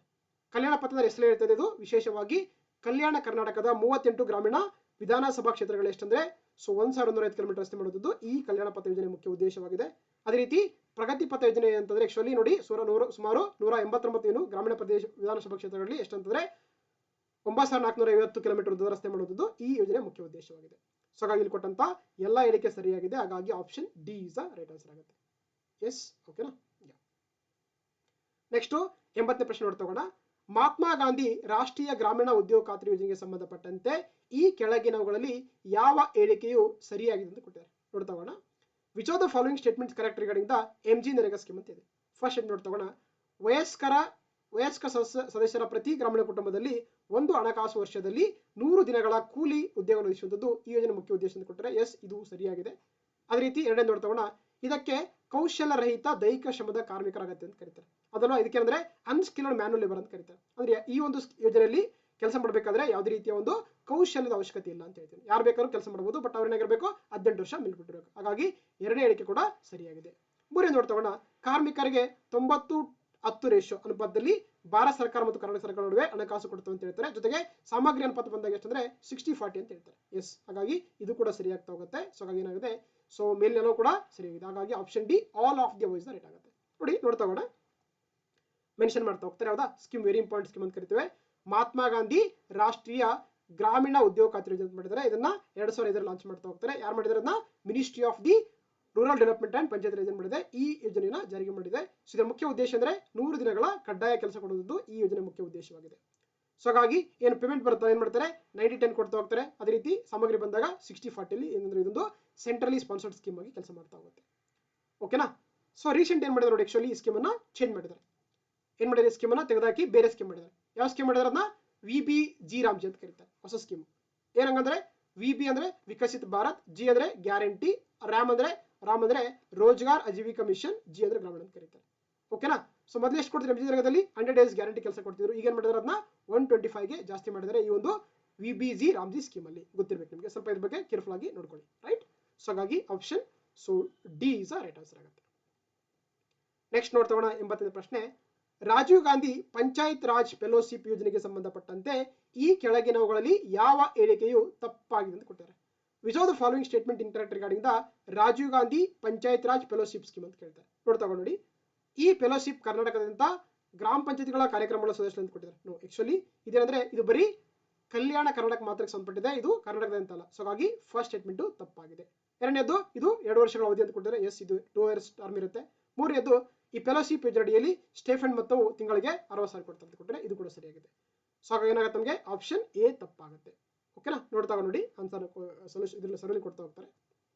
[SPEAKER 1] ಕಲ್ಯಾಣ ಪಥದ ಹೆಸರು ಹೇಳ್ತದೆ, ಇದು ವಿಶೇಷವಾಗಿ ಕಲ್ಯಾಣ ಕರ್ನಾಟಕದ 38 ಗ್ರಾಮೀಣ ವಿಧಾನಸಭಾ ಕ್ಷೇತ್ರಗಳು ಎಷ್ಟಂದ್ರೆ 1105 ಕಿಲೋಮೀಟರ್ ರಸ್ತೆ ಮಾಡೋದು ಈ ಕಲ್ಯಾಣ ಪಥ ಯೋಜನೆ ಮುಖ್ಯ ಉದ್ದೇಶವಾಗಿದೆ. ಅದೇ ರೀತಿ ಪ್ರಗತಿ ಪಥ ಯೋಜನೆ ಅಂತಂದ್ರೆ ಆಕ್ಚುಲಿ ನೋಡಿ ಸುಮಾರು 189 ಗ್ರಾಮೀಣ ಪ್ರದೇಶ ವಿಧಾನಸಭಾ ಕ್ಷೇತ್ರಗಳಲ್ಲಿ ಎಷ್ಟಂತಂದ್ರೆ 9450 ಕಿಲೋಮೀಟರ್ ಉದ್ದದ ರಸ್ತೆ ಮಾಡೋದು ಈ ಯೋಜನೆ ಮುಖ್ಯ ಉದ್ದೇಶವಾಗಿದೆ. ಸೊ ಹಾಗಾಗಿ ಇಲ್ಲಿ ಕೊಟ್ಟಂತ ಎಲ್ಲ ಹೇಳಿಕೆ ಸರಿಯಾಗಿದೆ. ಹಾಗಾಗಿ option D is a right answer ಆಗುತ್ತೆ. ಎಸ್, ಓಕೆನಾ. ನೆಕ್ಸ್ಟ್ 80ನೇ ಪ್ರಶ್ನೆ ನೋಡ್ತಾ ಮಹಾತ್ಮ ಗಾಂಧಿ ರಾಷ್ಟ್ರೀಯ ಗ್ರಾಮೀಣ ಉದ್ಯೋಗ ಖಾತ್ರಿ ಯೋಜನೆಗೆ ಸಂಬಂಧಪಟ್ಟಂತೆ ಈ ಕೆಳಗಿನವುಗಳಲ್ಲಿ ಯಾವ ಹೇಳಿಕೆಯು ಸರಿಯಾಗಿದೆ ಅಂತ ಕೊಟ್ಟಿದ್ದಾರೆ. ನೋಡ್ತಾ which of the following statements correct regarding the MG NREGA scheme ಅಂತ ಇದೆ. ಫಸ್ಟ್ ನೋಡ್ತಾ ವಯಸ್ಕ ಸದಸ್ಯರ ಪ್ರತಿ ಗ್ರಾಮೀಣ ಕುಟುಂಬದಲ್ಲಿ ಒಂದು ಹಣಕಾಸು ವರ್ಷದಲ್ಲಿ 100 ದಿನಗಳ ಕೂಲಿ ಉದ್ಯೋಗ ಒದಗಿಸುವಂಥದ್ದು ಈ ಯೋಜನೆ ಮುಖ್ಯ ಉದ್ದೇಶದಿಂದ ಕೊಟ್ಟರೆ. ಎಸ್, ಇದು ಸರಿಯಾಗಿದೆ. ಅದೇ ರೀತಿ ಎರಡನೇ ನೋಡ್ತಾ ಇದಕ್ಕೆ ಕೌಶಲ್ಯ ರಹಿತ ದೈಹಿಕ ಶ್ರಮದ ಕಾರ್ಮಿಕರ ಅಗತ್ಯ ಅಂತ ಕರೀತಾರೆ. ಅದನ್ನು ಇದಕ್ಕೆ ಅಂದ್ರೆ ಅನ್ಸ್ಕಿಲ್ಡ್ ಮ್ಯಾನ್ಯುವಲ್ ಲೇಬರ್ ಅಂತ ಕರೀತಾರೆ. ಅಂದ್ರೆ ಈ ಒಂದು ಯೋಜನೆಯಲ್ಲಿ ಕೆಲಸ ಮಾಡಬೇಕಾದ್ರೆ ಯಾವುದೇ ರೀತಿಯ ಒಂದು ಕೌಶಲ್ಯದ ಅವಶ್ಯಕತೆ ಇಲ್ಲ ಅಂತ ಹೇಳ್ತೀನಿ. ಯಾರು ಬೇಕಾದ್ರೂ ಕೆಲಸ ಮಾಡಬಹುದು, ಬಟ್ ಅವ್ರನ್ನಾಗಿರ್ಬೇಕು 18 ವರ್ಷ ಮೇಲ್ಬಿಟ್ಟಿರ್ಬೇಕು. ಹಾಗಾಗಿ ಎರಡನೇ ಹೇಳಿಕೆ ಕೂಡ ಸರಿಯಾಗಿದೆ. ಮೂರನೇ ನೋಡ್ತಾ ಕಾರ್ಮಿಕರಿಗೆ 90-10 ರೇಷಿಯೋ ಅನುಪಾತದಲ್ಲಿ ಭಾರತ ಸರ್ಕಾರ ಮತ್ತು ಕರ್ನಾಟಕ ಸರ್ಕಾರ ನಡುವೆ ಹಣಕಾಸು ಕೊಡ್ತವೆ ಅಂತ ಹೇಳ್ತಾರೆ. ಜೊತೆಗೆ ಸಾಮಗ್ರಿ ಅನುಪಾತ ಬಂದಾಗ ಎಷ್ಟಂದ್ರೆ 60-40 ಅಂತ ಹೇಳ್ತಾರೆ. ಎಸ್, ಹಾಗಾಗಿ ಇದು ಕೂಡ ಸರಿಯಾಗ್ತಾ ಹೋಗುತ್ತೆ. ಸೊ ಹಾಗಾಗಿ ಏನಾಗುತ್ತೆ, ಸೊ ಮೇಲೆಲ್ಲೋ ಕೂಡ ಸರಿಯಾಗಿದೆ. ಹಾಗಾಗಿ option D all of the above right ಆಗುತ್ತೆ. ನೋಡಿ, ನೋಡ್ತಾ ಮೆನ್ಷನ್ ಮಾಡ್ತಾ ಹೋಗ್ತಾರೆ. ಯಾವ್ದಾ ಸ್ಕೀಮ್ ವೆರಿ ಇಂಪಾರ್ಟೆಂಟ್ ಸ್ಕೀಮ್ ಅಂತ ಕರಿತೇವೆ. ಮಹಾತ್ಮ ಗಾಂಧಿ ರಾಷ್ಟ್ರೀಯ ಗ್ರಾಮೀಣ ಉದ್ಯೋಗ ಖಾತ್ರಿ ಯೋಜನೆ ಮಾಡಿದ್ದಾರೆ. ಇದನ್ನ 2005 ಲಾಂಚ್ ಮಾಡ್ತಾ ಹೋಗ್ತಾರೆ. ಯಾರು ಮಾಡಿದ್ದಾರೆ ಅದನ್ನ? Ministry of the rural development and panchayat Raj ಮಾಡಿದೆ. ಈ ಯೋಜನೆಯನ್ನ ಜಾರಿಗೆ ಮಾಡಿದೆ. ಸೊ ಇದರ ಮುಖ್ಯ ಉದ್ದೇಶ ಅಂದ್ರೆ 100 ದಿನಗಳ ಕಡ್ಡಾಯ ಕೆಲಸ ಕೊಡುವುದು ಈ ಯೋಜನೆ ಮುಖ್ಯ ಉದ್ದೇಶವಾಗಿದೆ. ಸೊ ಹಾಗಾಗಿ ಏನು ಪೇಮೆಂಟ್ ಬರುತ್ತೆ ಏನ್ ಮಾಡ್ತಾರೆ 90-10 ಕೊಡ್ತಾ ಹೋಗ್ತಾರೆ. ಅದೇ ರೀತಿ ಸಾಮಗ್ರಿ ಬಂದಾಗ 60-40 ಅಲ್ಲಿ ಏನಂದ್ರೆ ಇದೊಂದು ಸೆಂಟ್ರಲಿ ಸ್ಪಾನ್ಸರ್ಡ್ ಸ್ಕೀಮ್ ಆಗಿ ಕೆಲಸ ಮಾಡ್ತಾ ಹೋಗುತ್ತೆ. ಓಕೆನಾ. ಸೊ ರೀಸೆಂಟ್ ಏನ್ ಮಾಡಿದ್ರು ನೋಡಿ, ಆಕ್ಚುಲಿ ಈ ಸ್ಕೀಮ್ ಅನ್ನ ಚೇಂಜ್ ಮಾಡಿದ್ದಾರೆ. ಏನ್ ಮಾಡಿದ್ರೆ ಸ್ಕೀಮ್ ಅನ್ನ ತೆಗೆದಾಕಿ ಬೇರೆ ಸ್ಕೀಮ್ ಮಾಡಿದ್ದಾರೆ. ಯಾವ ಸ್ಕೀಮ್ ಮಾಡಿದ್ರೆ ಅದನ್ನ VBG ರಾಮ್ಜಿ ಅಂತ ಕರೀತಾರೆ. ಹೊಸ ಸ್ಕೀಮ್ ಏನಂಗಂದ್ರೆ VB ಅಂದ್ರೆ ವಿಕಸಿತ ಭಾರತ್, G ಅಂದ್ರೆ ಗ್ಯಾರಂಟಿ, ರಾಮ್ ಅಂದ್ರೆ ರೋಜ್ಗಾರ್ ಅಜೀವಿಕಾ ಮಿಷನ್, G ಅಂದ್ರೆ ಗ್ರಾಮೀಣ ಅಂತ ಕರೀತಾರೆ. ಓಕೆನಾ. ಸೊ ಮೊದಲು ಎಷ್ಟು ಕೊಡ್ತಿದ್ರು MG ನರೇಗಾದಲ್ಲಿ 100 ಡೇಸ್ ಗ್ಯಾರಂಟಿ ಕೆಲಸ ಕೊಡ್ತಿದ್ರು. ಈಗ ಏನ್ ಮಾಡಿದ್ರೆ ಅದನ್ನ 125ಗೆ ಜಾಸ್ತಿ ಮಾಡಿದ್ದಾರೆ ಈ ಒಂದು VBG ರಾಮ್ಜಿ ಸ್ಕೀಮ್ ಅಲ್ಲಿ. ಗೊತ್ತಿರ್ಬೇಕು ನಿಮಗೆ, ಸ್ವಲ್ಪ ಇದ್ರ ಬಗ್ಗೆ ಕೇರ್ಫುಲ್ ಆಗಿ ನೋಡ್ಕೊಳ್ಳಿ. ರೈಟ್. ಸೊ ಹಾಗಾಗಿ option D is right answer ಆಗುತ್ತೆ. ನೆಕ್ಸ್ಟ್ ನೋಡ್ತಾ 85ನೇ ಪ್ರಶ್ನೆ, ರಾಜೀವ್ ಗಾಂಧಿ ಪಂಚಾಯತ್ ರಾಜ್ ಫೆಲೋಶಿಪ್ ಯೋಜನೆಗೆ ಸಂಬಂಧಪಟ್ಟಂತೆ ಈ ಕೆಳಗಿನವುಗಳಲ್ಲಿ ಯಾವ ಹೇಳಿಕೆಯು ತಪ್ಪಾಗಿದೆ ಅಂತ ಕೊಟ್ಟಿದ್ದಾರೆ. Which of the following statement incorrect regarding the Rajiv Gandhi Panchayat Raj fellowship scheme ಅಂತ ಕೇಳ್ತಾರೆ. ನೋಡ್ತಾ ನೋಡಿ, ಈ ಫೆಲೋಶಿಪ್ ಕರ್ನಾಟಕದಂತ ಗ್ರಾಮ ಪಂಚಾಯತಿಗಳ ಕಾರ್ಯಕ್ರಮಗಳ ಸದಸ್ಯರು ಅಂತ ಕೊಟ್ಟಿದ್ದಾರೆ. ನೋ, ಆಕ್ಚುಲಿ ಇದೇನಂದ್ರೆ ಇದು ಬರೀ ಕಲ್ಯಾಣ ಕರ್ನಾಟಕ ಮಾತ್ರಕ್ಕೆ ಸಂಬಂಧಪಟ್ಟಿದೆ, ಇದು ಕರ್ನಾಟಕದ ಅಂತಲ್ಲ. ಸೊ ಹಾಗಾಗಿ ಫಸ್ಟ್ ಸ್ಟೇಟ್ಮೆಂಟ್ ತಪ್ಪಾಗಿದೆ. ಎರಡನೇದು ಇದು 2 ವರ್ಷಗಳ ಅವಧಿ ಅಂತ ಕೊಟ್ಟಿದ್ದಾರೆ. ಎಸ್, ಇದು 2 ಇಯರ್ಸ್ ಟರ್ಮ್ ಇರುತ್ತೆ. ಮೂರನೇದು ಈ ಫೆಲೋಶಿಪ್ ಯೋಜನೆಯಲ್ಲಿ ಸ್ಟೇಫೆಂಡ್ ಮೊತ್ತವು ತಿಂಗಳಿಗೆ 60,000 ಕೊಡ್ತಾರೆ ಅಂತ ಕೊಟ್ಟರೆ. ಇದು ಕೂಡ ಸರಿಯಾಗಿದೆ. ಸೊ ಹಾಗಾಗಿ ಏನಾಗುತ್ತೆ ನಮಗೆ ಆಪ್ಷನ್ ಎ ತಪ್ಪಾಗುತ್ತೆ. ಓಕೆನಾ. ನೋಡ್ತಾ ನೋಡಿ ಆನ್ಸರ್ ಸೊಲ್ಯೂಷನ್ ಇದರಲ್ಲಿ ಸರಳಿ ಕೊಡ್ತಾ ಹೋಗ್ತಾರೆ.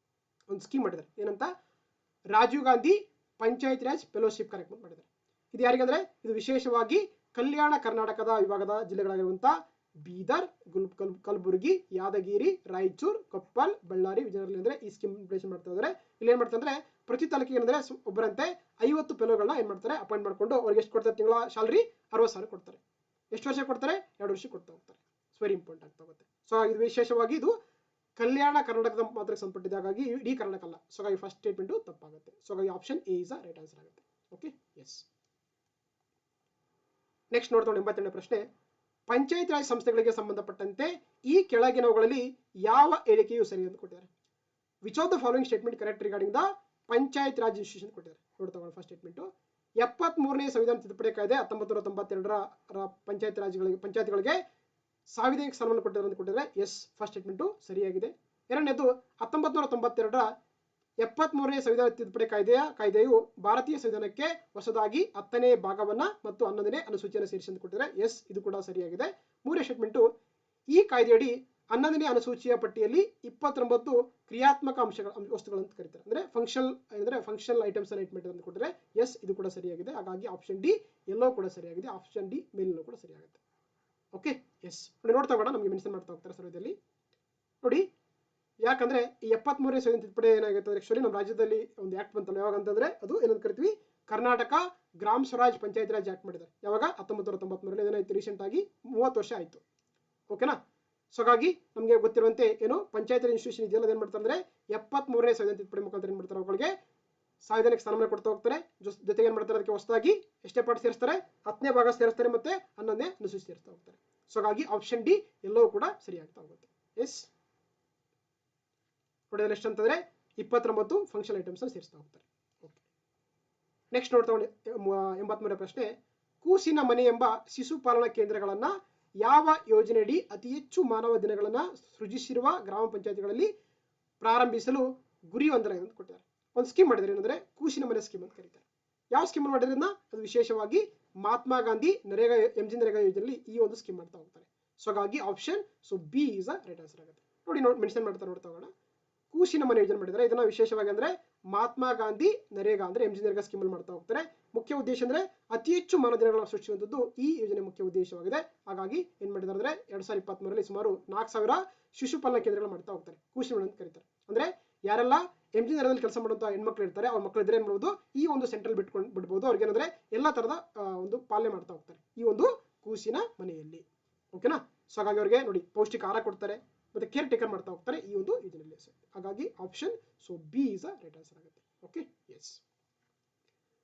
[SPEAKER 1] ಒಂದು ಸ್ಕೀಮ್ ಮಾಡಿದ್ದಾರೆ ಏನಂತ, ರಾಜೀವ್ ಗಾಂಧಿ ಪಂಚಾಯತ್ ರಾಜ್ ಫೆಲೋಶಿಪ್ ಕಾರ್ಯಕ್ರಮ ಮಾಡಿದ್ದಾರೆ. ಇದು ಯಾರಿಗಂದ್ರೆ ಇದು ವಿಶೇಷವಾಗಿ ಕಲ್ಯಾಣ ಕರ್ನಾಟಕದ ವಿಭಾಗದ ಜಿಲ್ಲೆಗಳಾಗಿರುವಂತಹ ಬೀದರ್, ಕಲಬುರಗಿ, ಯಾದಗಿರಿ, ರಾಯಚೂರು, ಕೊಪ್ಪಲ್, ಬಳ್ಳಾರಿ, ವಿಜಯನಗರ ಅಂದ್ರೆ ಈ ಸ್ಕೀಮ್ ಇಂಪ್ಲಿಮೆಂಟ್ ಮಾಡ್ತಾ ಇದ್ದಾರೆ. ಇಲ್ಲಿ ಏನ್ ಮಾಡ್ತಾರೆ ಅಂದ್ರೆ ಪ್ರತಿ ತಾಲೂಕಿಗೆ ಏನಂದ್ರೆ ಒಬ್ಬರಂತೆ 50 ಫೆಲೋಗಳನ್ನ ಏನ್ ಮಾಡ್ತಾರೆ ಅಪಾಯಿಂಟ್ ಮಾಡ್ಕೊಂಡು ಅವ್ರಿಗೆ ಎಷ್ಟು ಕೊಡ್ತಾರೆ ತಿಂಗಳ ಸ್ಯಾಲರಿ 60,000 ಕೊಡ್ತಾರೆ. ಎಷ್ಟು ವರ್ಷ ಕೊಡ್ತಾರೆ? 2 ವರ್ಷ ಕೊಡ್ತಾ ಹೋಗ್ತಾರೆ. ವೆರಿ ಇಂಪಾರ್ಟೆಂಟ್ ಆಗ್ತಾ ಹೋಗುತ್ತೆ. ಸೊ ಇದು ವಿಶೇಷವಾಗಿ ಇದು ಕಲ್ಯಾಣ ಕರ್ನಾಟಕದ ಮಾತ್ರ ಸಂಪಟ್ಟಿದೆ. ಹಾಗಾಗಿ ಇಡೀ ಕರ್ನಾಟಕ ಅಲ್ಲ. ಸೊ ಹಾಗಾಗಿ ಫಸ್ಟ್ ಸ್ಟೇಟ್ಮೆಂಟ್ ತಪ್ಪಾಗುತ್ತೆ. ಸೊ ಹಾಗಾಗಿ option A is right answer ಆಗುತ್ತೆ. Okay, yes. ನೆಕ್ಸ್ಟ್ ನೋಡ್ತಾ 88ನೇ ಪ್ರಶ್ನೆ, ಪಂಚಾಯತ್ ರಾಜ್ ಸಂಸ್ಥೆಗಳಿಗೆ ಸಂಬಂಧಪಟ್ಟಂತೆ ಈ ಕೆಳಗಿನವುಗಳಲ್ಲಿ ಯಾವ ಹೇಳಿಕೆಯು ಸರಿ ಅಂತ ಕೊಟ್ಟಿದ್ದಾರೆ. Which of the following statement correct regarding the panchayat Raj institution ಕೊಟ್ಟಿದ್ದಾರೆ. ನೋಡ್ತಾ ಫಸ್ಟ್ ಸ್ಟೇಟ್ಮೆಂಟ್ 73ನೇ ಸಂವಿಧಾನ ತಿದ್ದುಪಡಿ ಕಾಯ್ದೆ 1992ರ ಪಂಚಾಯತ್ ರಾಜ್ಗಳಿಗೆ ಸಾಂವಿಧಾನಿಕ ಸ್ಥಾನವನ್ನು ಕೊಟ್ಟಿದ್ದಾರೆ ಅಂತ ಕೊಟ್ಟಿದ್ದಾರೆ. ಎಸ್, ಫಸ್ಟ್ ಸ್ಟೇಟ್ಮೆಂಟು ಸರಿಯಾಗಿದೆ. ಎರಡನೇದು 1992ರ 73ನೇ ಸಂವಿಧಾನ ತಿದ್ದುಪಡಿ ಕಾಯ್ದೆಯು ಭಾರತೀಯ ಸಂವಿಧಾನಕ್ಕೆ ಹೊಸದಾಗಿ 10ನೇ ಭಾಗವನ್ನ ಮತ್ತು 11ನೇ ಅನುಸೂಚಿಯನ್ನು ಸೇರಿಸಿ ಅಂತ ಕೊಟ್ಟಿದ್ದಾರೆ. ಎಸ್, ಇದು ಕೂಡ ಸರಿಯಾಗಿದೆ. ಮೂರನೇ ಸ್ಟೇಟ್ಮೆಂಟು ಈ ಕಾಯ್ದೆಯಡಿ 11ನೇ ಅನುಸೂಚಿಯ ಪಟ್ಟಿಯಲ್ಲಿ 29 ಕ್ರಿಯಾತ್ಮಕ ವಸ್ತುಗಳು ಅಂತ ಕರೀತಾರೆ, ಅಂದ್ರೆ ಫಂಕ್ಷನಲ್ ಐಟಮ್ಸ್ ಅನ್ನು ಇಟ್ಮೆಂಟ್ ಅಂತ ಕೊಟ್ಟಿದ್ದಾರೆ. ಎಸ್, ಇದು ಕೂಡ ಸರಿಯಾಗಿದೆ. ಹಾಗಾಗಿ ಆಪ್ಷನ್ ಡಿ ಎಲ್ಲವೂ ಕೂಡ ಸರಿಯಾಗಿದೆ. ಆಪ್ಷನ್ ಡಿ ಮೇಲಿನೂ ಕೂಡ ಸರಿಯಾಗುತ್ತೆ. ಓಕೆ, ಎಸ್ ನೋಡಿ, ನೋಡ್ತಾ ಹೋಗೋಣ. ನಮಗೆ ಮೆನ್ಷನ್ ಮಾಡ್ತಾ ಹೋಗ್ತಾರೆ ಸರ್ವೇದಲ್ಲಿ ನೋಡಿ. ಯಾಕಂದ್ರೆ ಈ 73ನೇ ಸಂವಿಧಾನ ತಿದ್ದುಪಡಿ ಏನಾಗುತ್ತೆ ಅಂದ್ರೆ ಆಕ್ಚುಲಿ ನಮ್ಮ ರಾಜ್ಯದಲ್ಲಿ ಒಂದು ಆಕ್ಟ್ ಬಂತಲ್ಲ, ಯಾವಾಗ ಅಂತಂದ್ರೆ ಅದು ಏನಂತ ಕರಿತೀವಿ, ಕರ್ನಾಟಕ ಗ್ರಾಮ ಸ್ವರಾಜ್ ಪಂಚಾಯತ್ ರಾಜ್ ಆಕ್ಟ್ ಮಾಡಿದ್ದಾರೆ. ಯಾವಾಗ 1993ರಲ್ಲಿ. ಏನಾಯ್ತು, ರೀಸೆಂಟ್ ಆಗಿ 30 ವರ್ಷ ಆಯ್ತು. ಓಕೆನಾ. ಸೊ ಹಾಗಾಗಿ ನಮಗೆ ಗೊತ್ತಿರುವಂತೆ ಏನು ಪಂಚಾಯತ್ ರಾಜ್ ಇನ್ಸ್ಟಿಟ್ಯೂಷನ್ ಇದೆಯಲ್ಲ, ಅದೇನ್ ಮಾಡ್ತಾರೆ ಅಂದ್ರೆ 73ನೇ ಸಂವಿಧಾನ ತಿದ್ದುಪಡಿ ಮುಖಾಂತರ ಏನ್ ಮಾಡ್ತಾರೆ, ಅವುಗಳಿಗೆ ಸಾಂವಿಧಾನಿಕ ಸ್ಥಾನಮಾನ ಕೊಡ್ತಾ ಹೋಗ್ತಾರೆ. ಜೊತೆಗೆ ಏನ್ ಮಾಡ್ತಾರೆ, ಅದಕ್ಕೆ ಹೊಸದಾಗಿ ಎಷ್ಟೇ ಪಾಠ ಸೇರಿಸ್ತಾರೆ, 10ನೇ ಭಾಗ ಸೇರಿಸ್ತಾರೆ, ಮತ್ತೆ 11ನೇ ಅನುಸೂಚಿ ಸೇರಿಸ್ತಾ ಹೋಗ್ತಾರೆ. ಸೊ ಹಾಗಾಗಿ ಆಪ್ಷನ್ ಡಿ ಎಲ್ಲವೂ ಕೂಡ ಸರಿಯಾಗ್ತಾ ಹೋಗುತ್ತೆ. ಎಸ್ ನೋಡಿದ್ರೆ ಎಷ್ಟು ಅಂತಂದ್ರೆ 29 ಫಂಕ್ಷನ್ ಐಟಮ್ಸ್ ಅನ್ನು ಸೇರಿಸ್ತಾ ಹೋಗ್ತಾರೆ. ಓಕೆ, ನೆಕ್ಸ್ಟ್ ನೋಡ್ತಾ 83ನೇ ಪ್ರಶ್ನೆ. ಕೂಸಿನ ಮನೆ ಎಂಬ ಶಿಶು ಪಾಲನಾ ಕೇಂದ್ರಗಳನ್ನ ಯಾವ ಯೋಜನೆಯಡಿ ಅತಿ ಹೆಚ್ಚು ಮಾನವ ದಿನಗಳನ್ನ ಸೃಜಿಸಿರುವ ಗ್ರಾಮ ಪಂಚಾಯತಿಗಳಲ್ಲಿ ಪ್ರಾರಂಭಿಸಲು ಗುರಿ ಹೊಂದಲಾಗಿದೆ ಅಂತ ಕೊಟ್ಟಿದ್ದಾರೆ. ಒಂದು ಸ್ಕೀಮ್ ಮಾಡಿದ್ದಾರೆ, ಏನಂದ್ರೆ ಕೂಸಿನ ಮನೆ ಸ್ಕೀಮ್ ಅಂತ ಕರೀತಾರೆ. ಯಾವ ಸ್ಕೀಮ್ ಮಾಡಿದ್ರನ್ನ ಅದು ವಿಶೇಷವಾಗಿ ಮಹಾತ್ಮ ಗಾಂಧಿ ನರೇಗಾ MG ನರೇಗಾ ಯೋಜನೆಯಲ್ಲಿ ಈ ಒಂದು ಸ್ಕೀಮ್ ಮಾಡ್ತಾ ಹೋಗ್ತಾರೆ. ಸೊ ಹಾಗಾಗಿ option B is a right answer ಆಗುತ್ತೆ. ನೋಡಿ ಮೆನ್ಷನ್ ಮಾಡ್ತಾರೆ, ನೋಡ್ತಾ ಹೋಗೋಣ. ಕೂಸಿನ ಮನೆ ಯೋಜನೆ ಮಾಡಿದ್ದಾರೆ. ಇದನ್ನ ವಿಶೇಷವಾಗಿ ಅಂದ್ರೆ ಮಹಾತ್ಮ ಗಾಂಧಿ ನರೇಗಾ ಅಂದ್ರೆ MG ನರೇಗಾ ಸ್ಕೀಮ್ ಅಲ್ಲಿ ಮಾಡ್ತಾ ಹೋಗ್ತಾರೆ. ಮುಖ್ಯ ಉದ್ದೇಶ ಅಂದ್ರೆ ಅತಿ ಹೆಚ್ಚು ಮಾನವ ದಿನಗಳನ್ನು ಸೃಷ್ಟಿಸುವಂತದ್ದು ಈ ಯೋಜನೆ ಮುಖ್ಯ ಉದ್ದೇಶವಾಗಿದೆ. ಹಾಗಾಗಿ ಏನ್ ಮಾಡಿದ್ದಾರೆ ಅಂದ್ರೆ 2023ರಲ್ಲಿ ಸುಮಾರು 4000 ಶಿಶು ಪಾಲನಾ ಕೇಂದ್ರಗಳು ಮಾಡ್ತಾ ಹೋಗ್ತಾರೆ. ಕೂಸಿನ ಮನೆ ಅಂತ ಕರೀತಾರೆ. ಅಂದ್ರೆ ಯಾರೆಲ್ಲ MG ನರೇಗಾದಲ್ಲಿ ಕೆಲಸ ಮಾಡುವಂತ ಹೆಣ್ಮಕ್ಳು ಇರ್ತಾರೆ, ಅವ್ರ ಮಕ್ಕಳು ಇದ್ರೆ ಏನ್ ಮಾಡ್ಬೋದು, ಈ ಒಂದು ಸೆಂಟ್ರಲ್ ಬಿಡ್ಬೋದು. ಅವ್ರಿಗೆ ಏನಂದ್ರೆ ಎಲ್ಲಾ ತರದ ಒಂದು ಪಾಲನೆ ಮಾಡ್ತಾ ಹೋಗ್ತಾರೆ ಈ ಒಂದು ಕೂಸಿನ ಮನೆಯಲ್ಲಿ. ಓಕೆನಾ. ಸೊ ಹಾಗಾಗಿ ಅವ್ರಿಗೆ ನೋಡಿ ಪೌಷ್ಟಿಕ ಆಹಾರ ಕೊಡ್ತಾರೆ, ಮತ್ತೆ ಕೇರ್ ಟೇಕರ್ ಮಾಡ್ತಾ ಹೋಗ್ತಾರೆ ಈ ಒಂದು ಯೋಜನೆಯಲ್ಲಿ. ಹಾಗಾಗಿ option B is a right answer ಆಗುತ್ತೆ. ಓಕೆ, ಎಸ್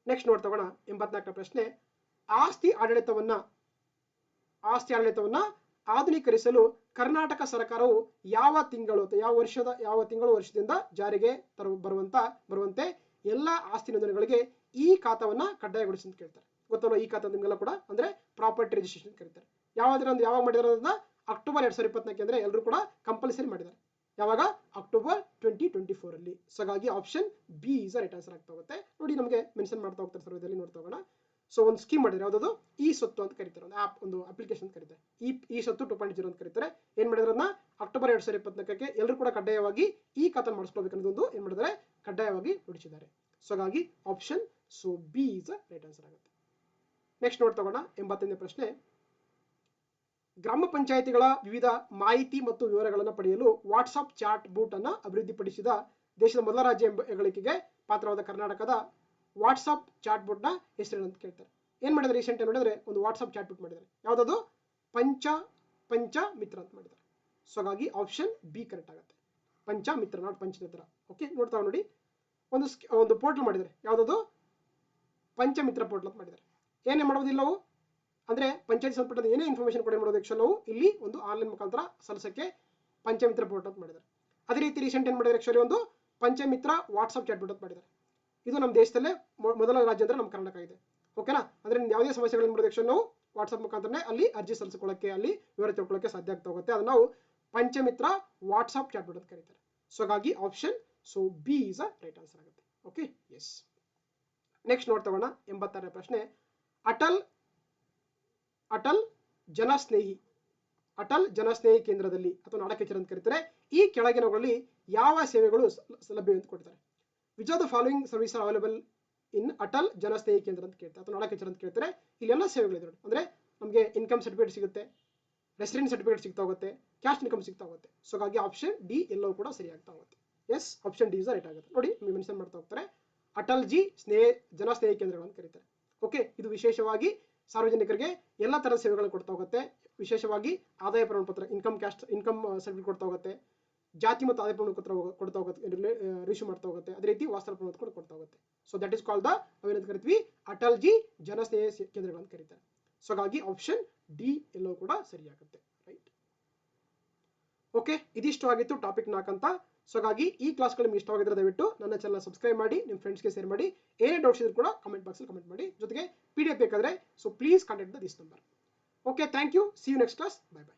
[SPEAKER 1] ನೆಕ್ಸ್ಟ್ ನೋಡ್ತಾ ಹೋಗೋಣ. 84ನೇ ಪ್ರಶ್ನೆ. ಆಸ್ತಿ ಆಡಳಿತವನ್ನ ಆಧುನೀಕರಿಸಲು ಕರ್ನಾಟಕ ಸರ್ಕಾರವು ಯಾವ ವರ್ಷದಿಂದ ಜಾರಿಗೆ ಬರುವಂತೆ ಎಲ್ಲ ಆಸ್ತಿ ನೋಂದಣಿಗಳಿಗೆ ಈ ಖಾತಾವನ್ನ ಕಡ್ಡಾಯಗೊಳಿಸಿ ಅಂತ ಕೇಳ್ತಾರೆ. ಗೊತ್ತಲ್ಲ, ಈ ಖಾತಾ ನಿಮ್ಗೆಲ್ಲ ಕೂಡ ಅಂದ್ರೆ ಪ್ರಾಪರ್ಟಿ ರಿಜಿಸ್ಟ್ರೇಷನ್ ಅಂತ ಕರೀತಾರೆ. ಯಾವಾಗ ಮಾಡಿದಾರೆ, ಅಕ್ಟೋಬರ್ 2024 ಅಂದ್ರೆ ಎಲ್ಲರೂ ಕೂಡ ಕಂಪಲ್ಸರಿ ಮಾಡಿದ್ದಾರೆ. ಯಾವಾಗ, ಅಕ್ಟೋಬರ್ 2024 ಅಲ್ಲಿ. ಸೊ ಹಾಗಾಗಿ option B is right answer ಆಗ್ತಾ ಹೋಗುತ್ತೆ. ನೋಡಿ ನಮಗೆ ಮೆನ್ಷನ್ ಮಾಡ್ತಾ ಹೋಗ್ತಾರೆ ಸರ್ವೇದಲ್ಲಿ, ನೋಡ್ತಾ ಹೋಗೋಣ. ಸೊ ಒಂದು ಸ್ಕೀಮ್ ಮಾಡಿದ್ರೆ ಯಾವ್ದು, ಈ ಸ್ವತ್ತು ಅಂತ ಕರೀತಾರೆ, ಒಂದು ಅಪ್ಲಿಕೇಶನ್ ಅಂತ ಕರೀತಾರೆ. ಈ ಸ್ವತ್ತು 2.0 ಅಂತ ಕರೀತಾರೆ. ಏನ್ ಮಾಡಿದ್ರನ್ನ ಅಕ್ಟೋಬರ್ 2024ಕ್ಕೆ ಎಲ್ಲರೂ ಕೂಡ ಕಡ್ಡಾಯವಾಗಿ ಈ ಖಾತಾ ಮಾಡಿಸ್ಕೊಳ್ಬೇಕನ್ನೋದೊಂದು ಏನ್ ಮಾಡಿದ್ದಾರೆ, ಕಡ್ಡಾಯವಾಗಿ ಹೊಡಿಸಿದ್ದಾರೆ. ಸೊ ಹಾಗಾಗಿ option B is right answer ಆಗುತ್ತೆ. ನೆಕ್ಸ್ಟ್ ನೋಡ್ತಾ ಹೋಗೋಣ. 85ನೇ ಪ್ರಶ್ನೆ. ಗ್ರಾಮ ಪಂಚಾಯಿತಿಗಳ ವಿವಿಧ ಮಾಹಿತಿ ಮತ್ತು ವಿವರಗಳನ್ನು ಪಡೆಯಲು ವಾಟ್ಸ್ಆಪ್ ಚಾಟ್ ಬೂಟ್ ಅನ್ನ ಅಭಿವೃದ್ಧಿಪಡಿಸಿದ ದೇಶದ ಮೊದಲ ರಾಜ್ಯ ಎಂಬ ಹೆಗ್ಗಳಿಕೆಗೆ ಪಾತ್ರವಾದ ಕರ್ನಾಟಕದ ವಾಟ್ಸ್ಆಪ್ ಚಾಟ್ ಬೂಟ್ ನ ಹೆಸರೇನು ಅಂತ ಕೇಳ್ತಾರೆ. ಏನ್ ಮಾಡಿದ್ರೆ ರೀಸೆಂಟ್ ನೋಡಿದ್ರೆ ಒಂದು ವಾಟ್ಸ್ಆಪ್ ಚಾಟ್ ಬೂಟ್ ಮಾಡಿದ್ದಾರೆ. ಯಾವ್ದದು, ಪಂಚ ಮಿತ್ರ ಅಂತ ಮಾಡಿದ್ದಾರೆ. ಸೊ ಹಾಗಾಗಿ ಆಪ್ಷನ್ ಬಿ ಕರೆಕ್ಟ್ ಆಗುತ್ತೆ. ಪಂಚ ಮಿತ್ರ, ನಾಟ್ ಪಂಚಮಿತ್ರ. ಓಕೆ, ನೋಡ್ತಾ ನೋಡಿ ಒಂದು ಪೋರ್ಟಲ್ ಮಾಡಿದ್ದಾರೆ. ಯಾವ್ದದು, ಪಂಚಮಿತ್ರ ಪೋರ್ಟಲ್ ಅಂತ ಮಾಡಿದ್ದಾರೆ. ಏನೇ ಮಾಡೋದಿಲ್ಲವು ಅಂದ್ರೆ ಪಂಚಾಯತ್ ಸಂಪುಟದ ಏನೇ ಇನ್ಫಾರ್ಮೇಶನ್ ಕೂಡ ಮಾಡೋದು ನಾವು ಇಲ್ಲಿ ಒಂದು ಆನ್ಲೈನ್ ಮುಖಾಂತರ ಸಲ್ಲಿಸಕ್ಕೆ ಪಂಚಮಿತ್ರ ಪೋರ್ಟಲ್ ಅಂತ ಮಾಡಿದ್ದಾರೆ. ಅದೇ ರೀತಿ ರೀಸೆಂಟ್ ಏನ್ ಮಾಡಿದ್ದಾರೆ, ಆಕ್ಚುಲಿ ಒಂದು ಪಂಚಮಿತ್ರ ವಾಟ್ಸ್ಆಪ್ ಚಾಟ್ ಅಂತ ಮಾಡಿದ್ದಾರೆ. ಇದು ನಮ್ಮ ದೇಶದಲ್ಲೇ ಮೊದಲ ರಾಜ್ಯ ಅಂದ್ರೆ ನಮ್ಮ ಕರ್ನಾಟಕ ಇದೆ. ಓಕೆನಾ. ಅಂದ್ರೆ ಯಾವುದೇ ಸಮಸ್ಯೆಗಳನ್ನು ಮಾಡೋದಕ್ಕೆ ನಾವು ವಾಟ್ಸ್ಆಪ್ ಮುಖಾಂತರ ಅಲ್ಲಿ ಅರ್ಜಿ ಸಲ್ಲಿಸಿಕೊಳ್ಳಕ್ಕೆ, ಅಲ್ಲಿ ವಿವರ ತಿಳ್ಕೊಳ್ಳಕ್ಕೆ ಸಾಧ್ಯ ಆಗ್ತಾ ಹೋಗುತ್ತೆ. ಅದನ್ನ ನಾವು ಪಂಚಮಿತ್ರ ವಾಟ್ಸ್ಆಪ್ ಚಾಟ್ ಅಂತ ಕರೀತಾರೆ. ಸೊ ಹಾಗಾಗಿ option B is a right answer ಆಗುತ್ತೆ. ಓಕೆ, ಎಸ್ ನೆಕ್ಸ್ಟ್ ನೋಡ್ತಾ ಹೋಗೋಣ. 86ನೇ ಪ್ರಶ್ನೆ. ಅಟಲ್ ಜನಸ್ನೇಹಿ ಕೇಂದ್ರದಲ್ಲಿ ಅಥವಾ ನಾಡ ಕಚೇರಿ ಅಂತ ಕರೀತಾರೆ. ಈ ಕೆಳಗಿನವುಗಳಲ್ಲಿ ಯಾವ ಸೇವೆಗಳು ಲಭ್ಯ ಅಂತ ಕೊಡ್ತಾರೆ. Which are the following service are available in Atal Janasnehi Kendra ಅಂತ ಕೇಳ್ತಾರೆ ಅಥವಾ ನಾಡ ಕಚೇರಿ ಅಂತ ಕೇಳ್ತಾರೆ. ಇಲ್ಲೆಲ್ಲ ಸೇವೆಗಳಿದೆ ನೋಡಿ. ಅಂದ್ರೆ ನಮಗೆ ಇನ್ಕಮ್ ಸರ್ಟಿಫಿಕೇಟ್ ಸಿಗುತ್ತೆ, ರೆಸಿಡೆಂಟ್ ಸರ್ಟಿಫಿಕೇಟ್ ಸಿಗ್ತಾ ಹೋಗುತ್ತೆ, ಕ್ಯಾಶ್ ಇನ್ಕಮ್ ಸಿಗ್ತಾ ಹೋಗುತ್ತೆ. ಸೊ ಹಾಗಾಗಿ ಆಪ್ಷನ್ ಡಿ ಎಲ್ಲವೂ ಕೂಡ ಸರಿ ಆಗ್ತಾ ಹೋಗುತ್ತೆ. Yes, option D is right ಆಗುತ್ತೆ. ನೋಡಿ ಮೆನ್ಷನ್ ಮಾಡ್ತಾ ಹೋಗ್ತಾರೆ. ಅಟಲ್ ಜಿ ಜನಸ್ನೇಹಿ ಕೇಂದ್ರಗಳು ಅಂತ ಕರೀತಾರೆ. ಓಕೆ, ಇದು ವಿಶೇಷವಾಗಿ ಸಾರ್ವಜನಿಕರಿಗೆ ಎಲ್ಲ ತರದ ಸೇವೆಗಳನ್ನು ಕೊಡ್ತಾ ಹೋಗುತ್ತೆ. ವಿಶೇಷವಾಗಿ ಆದಾಯ ಪ್ರಮಾಣ ಪತ್ರ, ಇನ್ಕಮ್ ಸರ್ಟಿಫಿಕೇಟ್ ಕೊಡ್ತಾ ಹೋಗುತ್ತೆ, ಜಾತಿ ಮತ್ತು ಆದಾಯ ಪ್ರಮಾಣ ಪತ್ರ ಕೊಡ್ತಾ ಹೋಗುತ್ತೆ, ರಿಶ್ಯೂ ಮಾಡ್ತಾ ಹೋಗುತ್ತೆ. ಅದೇ ರೀತಿ ವಾಸ್ತವ ಪ್ರಮಾಣ ಕೂಡ ಕೊಡ್ತಾ ಹೋಗುತ್ತೆ. ಸೊ ದಟ್ ಇಸ್ ಕಾಲ್ಡ್ ನಾವೇನಂತ ಕರಿತೀವಿ, ಅಟಲ್ ಜಿ ಜನಸ್ನೇಹಿ ಕೇಂದ್ರಗಳು ಅಂತ ಕರೀತಾರೆ. ಸೊ ಹಾಗಾಗಿ ಆಪ್ಷನ್ ಡಿ ಎಲ್ಲವೂ ಕೂಡ ಸರಿಯಾಗುತ್ತೆ. ರೈಟ್. ಓಕೆ, ಇದಿಷ್ಟು ಆಗಿತ್ತು ಟಾಪಿಕ್ 4 ಅಂತ. ಸೊ ಹಾಗಾಗಿ ಈ ಕ್ಲಾಸ್ಗಳು ನಿಮ್ಗೆ ಇಷ್ಟವಾಗಿದ್ರೆ ದಯವಿಟ್ಟು ನನ್ನ ಚಾನಲ್ ಸಬ್ಸ್ಕ್ರೈಬ್ ಮಾಡಿ, ನಿಮ್ಮ ಫ್ರೆಂಡ್ಸ್ಗೆ ಶೇರ್ ಮಾಡಿ. ಏನೇ ಡೌಟ್ಸ್ ಇದ್ರೂ ಕೂಡ ಕಮೆಂಟ್ ಬಾಕ್ಸಲ್ಲಿ ಕಮೆಂಟ್ ಮಾಡಿ. ಜೊತೆಗೆ PDF ಬೇಕಾದ್ರೆ please contact this number. Okay, thank you. See you next class. Bye by.